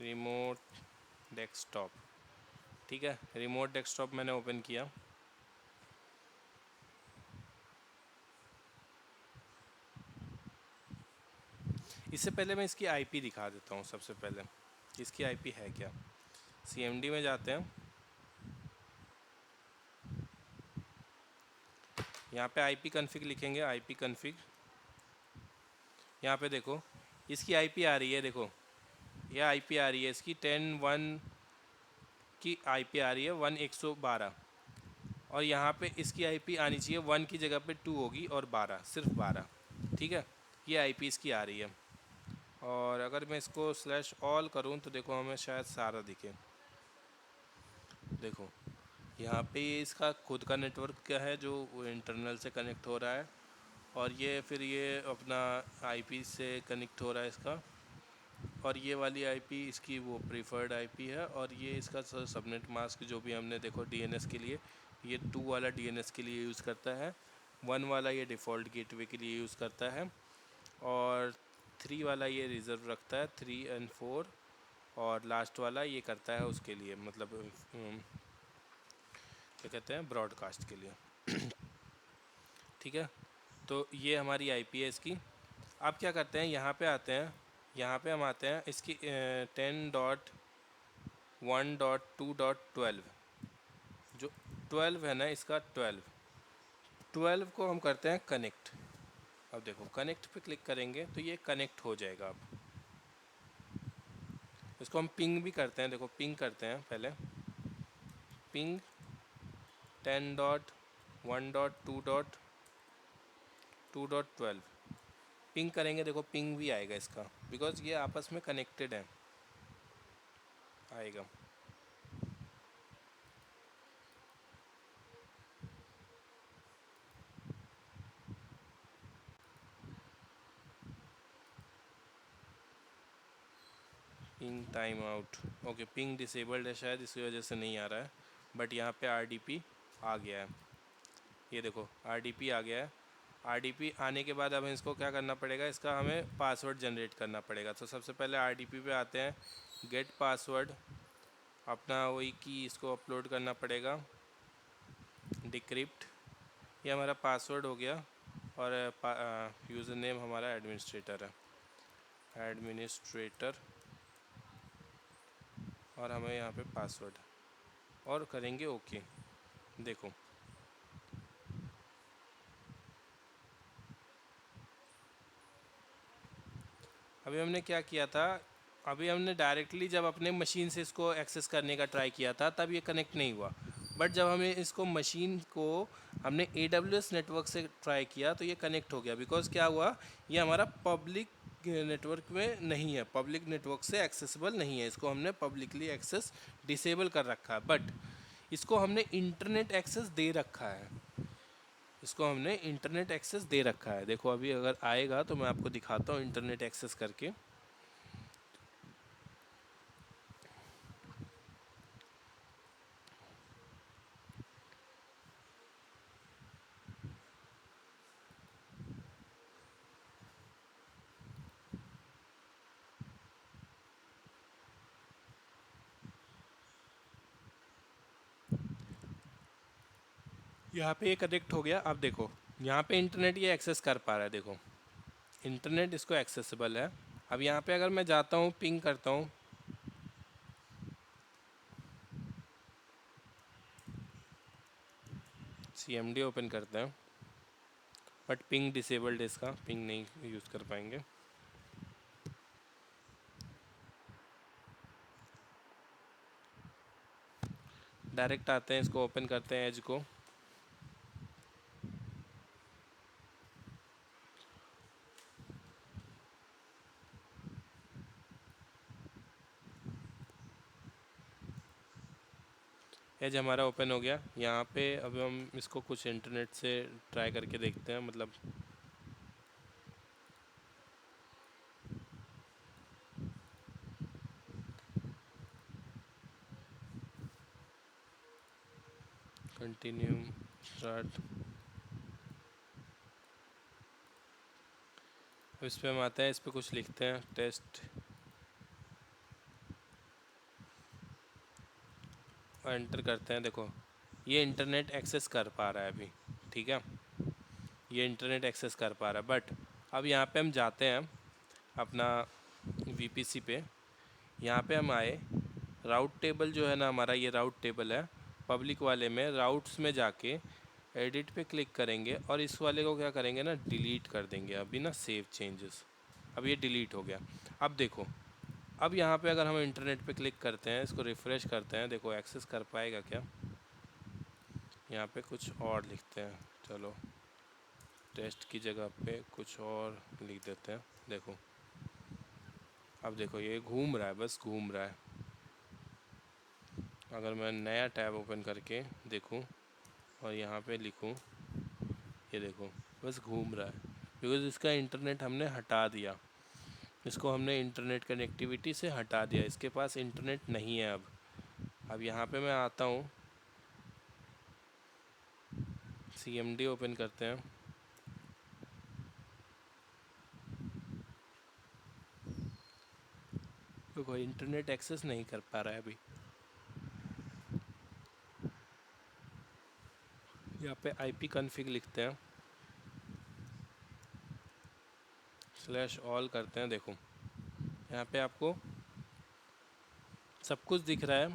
रिमोट डेस्कटॉप, ठीक है, रिमोट डेस्कटॉप मैंने ओपन किया। इससे पहले मैं इसकी आईपी दिखा देता हूँ। सबसे पहले इसकी आईपी है क्या, सीएमडी में जाते हैं, यहाँ पे आईपी कन्फिग लिखेंगे, आईपी कन्फिग। यहाँ पे देखो इसकी आईपी आ रही है, देखो ये आईपी आ रही है इसकी 10.1 की आईपी आ रही है, 112। और यहाँ पे इसकी आईपी आनी चाहिए 1 की जगह पे 2 होगी, और 12, सिर्फ 12, ठीक है। ये आईपी इसकी आ रही है। और अगर मैं इसको स्लैश ऑल करूँ तो देखो हमें शायद सारा दिखे। देखो यहाँ पे इसका खुद का नेटवर्क क्या है जो इंटरनल से कनेक्ट हो रहा है, और ये फिर ये अपना आईपी से कनेक्ट हो रहा है इसका, और ये वाली आईपी इसकी वो प्रीफर्ड आईपी है, और ये इसका सबनेट मास्क जो भी हमने देखो डीएनएस के लिए, ये 2 वाला डीएनएस के लिए यूज़ करता है, 1 वाला ये डिफ़ॉल्ट गेटवे के लिए यूज़ करता है, और 3 वाला ये रिज़र्व रखता है, 3 और 4, और लास्ट वाला ये करता है उसके लिए, मतलब क्या कहते हैं, ब्रॉडकास्ट के लिए। ठीक है, तो ये हमारी आईपी है इसकी। अब क्या करते हैं, यहाँ पे आते हैं, यहाँ पे हम आते हैं इसकी 10.1.2.12, जो 12 है ना इसका, 12 को हम करते हैं कनेक्ट। अब देखो कनेक्ट पे क्लिक करेंगे तो ये कनेक्ट हो जाएगा। अब इसको हम पिंग भी करते हैं, देखो पिंग करते हैं पहले, पिंग 10.1.2.2.12 पिंग करेंगे, देखो पिंग भी आएगा इसका, बिकॉज ये आपस में कनेक्टेड है, आएगा। Ping time out, okay, ping disabled है शायद, इसकी वजह से नहीं आ रहा है, बट यहाँ पे आरडीपी आ गया है। ये देखो आरडीपी आ गया है। आरडीपी आने के बाद अब इसको क्या करना पड़ेगा, इसका हमें पासवर्ड जनरेट करना पड़ेगा। तो सबसे पहले आरडीपी पे आते हैं, गेट पासवर्ड, अपना वही की इसको अपलोड करना पड़ेगा, डिक्रिप्ट, ये हमारा पासवर्ड हो गया, और यूज़र नेम हमारा एडमिनिस्ट्रेटर है, एडमिनिस्ट्रेटर, और हमें यहाँ पे पासवर्ड, और करेंगे ओके। देखो अभी हमने क्या किया था, अभी हमने डायरेक्टली जब अपने मशीन से इसको एक्सेस करने का ट्राई किया था तब ये कनेक्ट नहीं हुआ, बट जब हमें इसको मशीन को हमने AWS नेटवर्क से ट्राई किया तो ये कनेक्ट हो गया। बिकॉज क्या हुआ, ये हमारा पब्लिक नेटवर्क में नहीं है, पब्लिक नेटवर्क से एक्सेसिबल नहीं है, इसको हमने पब्लिकली एक्सेस डिसेबल कर रखा है, बट इसको हमने इंटरनेट एक्सेस दे रखा है, इसको हमने इंटरनेट एक्सेस दे रखा है। देखो अभी अगर आएगा तो मैं आपको दिखाता हूँ इंटरनेट एक्सेस करके। यहाँ पे ये कनेक्ट हो गया। अब देखो यहाँ पे इंटरनेट ये एक्सेस कर पा रहा है, देखो इंटरनेट इसको एक्सेसिबल है। अब यहाँ पे अगर मैं जाता हूँ, पिंग करता हूँ, CMD ओपन करते हैं, बट पिंग डिसेबल्ड है, इसका पिंग नहीं यूज़ कर पाएंगे। डायरेक्ट आते हैं, इसको ओपन करते हैं एज को। एज हमारा ओपन हो गया। यहाँ पे अब हम इसको कुछ इंटरनेट से ट्राई करके देखते हैं, मतलब कंटिन्यू स्टार्ट। अब इस पर हम आते हैं, इस पर कुछ लिखते हैं टेस्ट और एंटर करते हैं। देखो ये इंटरनेट एक्सेस कर पा रहा है अभी, ठीक है, ये इंटरनेट एक्सेस कर पा रहा है। बट अब यहाँ पे हम जाते हैं अपना VPC पे, यहाँ पे हम आए, राउट टेबल जो है ना हमारा, ये राउट टेबल है। पब्लिक वाले में राउट्स में जाके एडिट पे क्लिक करेंगे और इस वाले को क्या करेंगे ना, डिलीट कर देंगे। अभी ना सेव चेंजेस, अब ये डिलीट हो गया। अब देखो, अब यहाँ पे अगर हम इंटरनेट पे क्लिक करते हैं, इसको रिफ़्रेश करते हैं, देखो एक्सेस कर पाएगा क्या। यहाँ पे कुछ और लिखते हैं, चलो टेस्ट की जगह पे कुछ और लिख देते हैं। देखो अब देखो ये घूम रहा है, बस घूम रहा है। अगर मैं नया टैब ओपन करके देखूं और यहाँ पे लिखूं, ये देखो बस घूम रहा है, बिकॉज़ इसका इंटरनेट हमने हटा दिया, इसको हमने इंटरनेट कनेक्टिविटी से हटा दिया, इसके पास इंटरनेट नहीं है। अब यहाँ पे मैं आता हूँ, CMD ओपन करते हैं, तो कोई इंटरनेट एक्सेस नहीं कर पा रहा है अभी। यहाँ पे IP कॉन्फ़िग लिखते हैं, /all करते हैं। देखो यहाँ पे आपको सब कुछ दिख रहा है,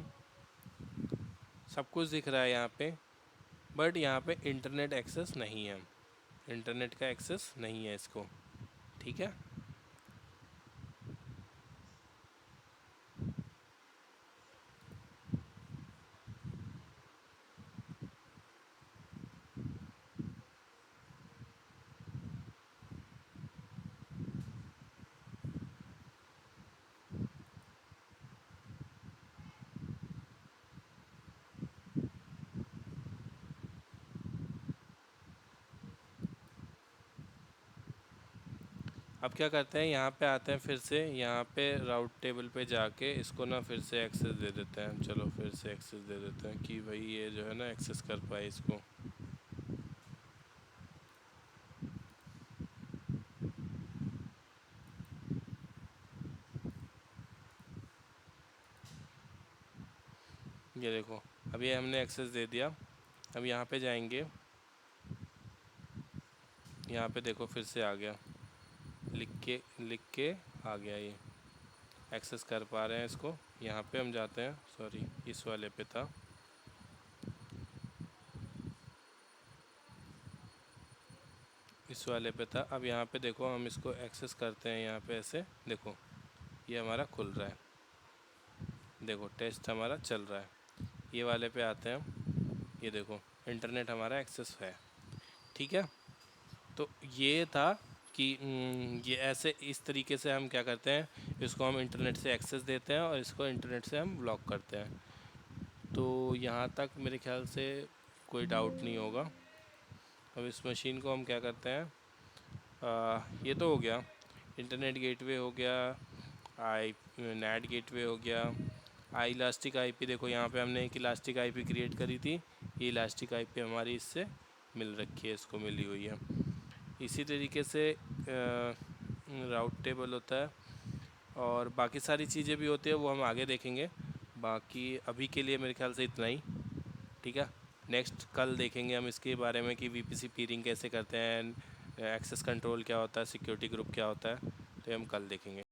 सब कुछ दिख रहा है यहाँ पे, बट यहाँ पे इंटरनेट एक्सेस नहीं है, इंटरनेट का एक्सेस नहीं है इसको, ठीक है। अब क्या करते हैं, यहाँ पे आते हैं, फिर से यहाँ पे राउट टेबल पे जाके इसको ना फिर से एक्सेस दे देते हैं। चलो फिर से एक्सेस दे देते हैं कि भाई ये जो है ना एक्सेस कर पाए इसको। ये देखो अब ये हमने एक्सेस दे दिया। अब यहाँ पे जाएंगे, यहाँ पे देखो फिर से आ गया, लिख के आ गया, ये एक्सेस कर पा रहे हैं इसको। यहाँ पे हम जाते हैं, सॉरी इस वाले पे था, इस वाले पे था। अब यहाँ पे देखो हम इसको एक्सेस करते हैं, यहाँ पे ऐसे देखो ये हमारा खुल रहा है, देखो टेस्ट हमारा चल रहा है। ये वाले पे आते हैं हम, ये देखो इंटरनेट हमारा एक्सेस है, ठीक है। तो ये था कि ये ऐसे इस तरीके से हम क्या करते हैं, इसको हम इंटरनेट से एक्सेस देते हैं और इसको इंटरनेट से हम ब्लॉक करते हैं। तो यहाँ तक मेरे ख्याल से कोई डाउट नहीं होगा। अब इस मशीन को हम क्या करते हैं, ये तो हो गया, इंटरनेट गेटवे हो गया, नेट गेटवे हो गया, इलास्टिक IP। देखो यहाँ पे हमने एक इलास्टिक IP क्रिएट करी थी, ये इलास्टिक IP हमारी इससे मिल रखी है, इसको मिली हुई है। इसी तरीके से राउट टेबल होता है और बाकी सारी चीज़ें भी होती है, वो हम आगे देखेंगे। बाकी अभी के लिए मेरे ख्याल से इतना ही, ठीक है। नेक्स्ट कल देखेंगे हम इसके बारे में कि VPC पीरिंग कैसे करते हैं, एक्सेस कंट्रोल क्या होता है, सिक्योरिटी ग्रुप क्या होता है, तो हम कल देखेंगे।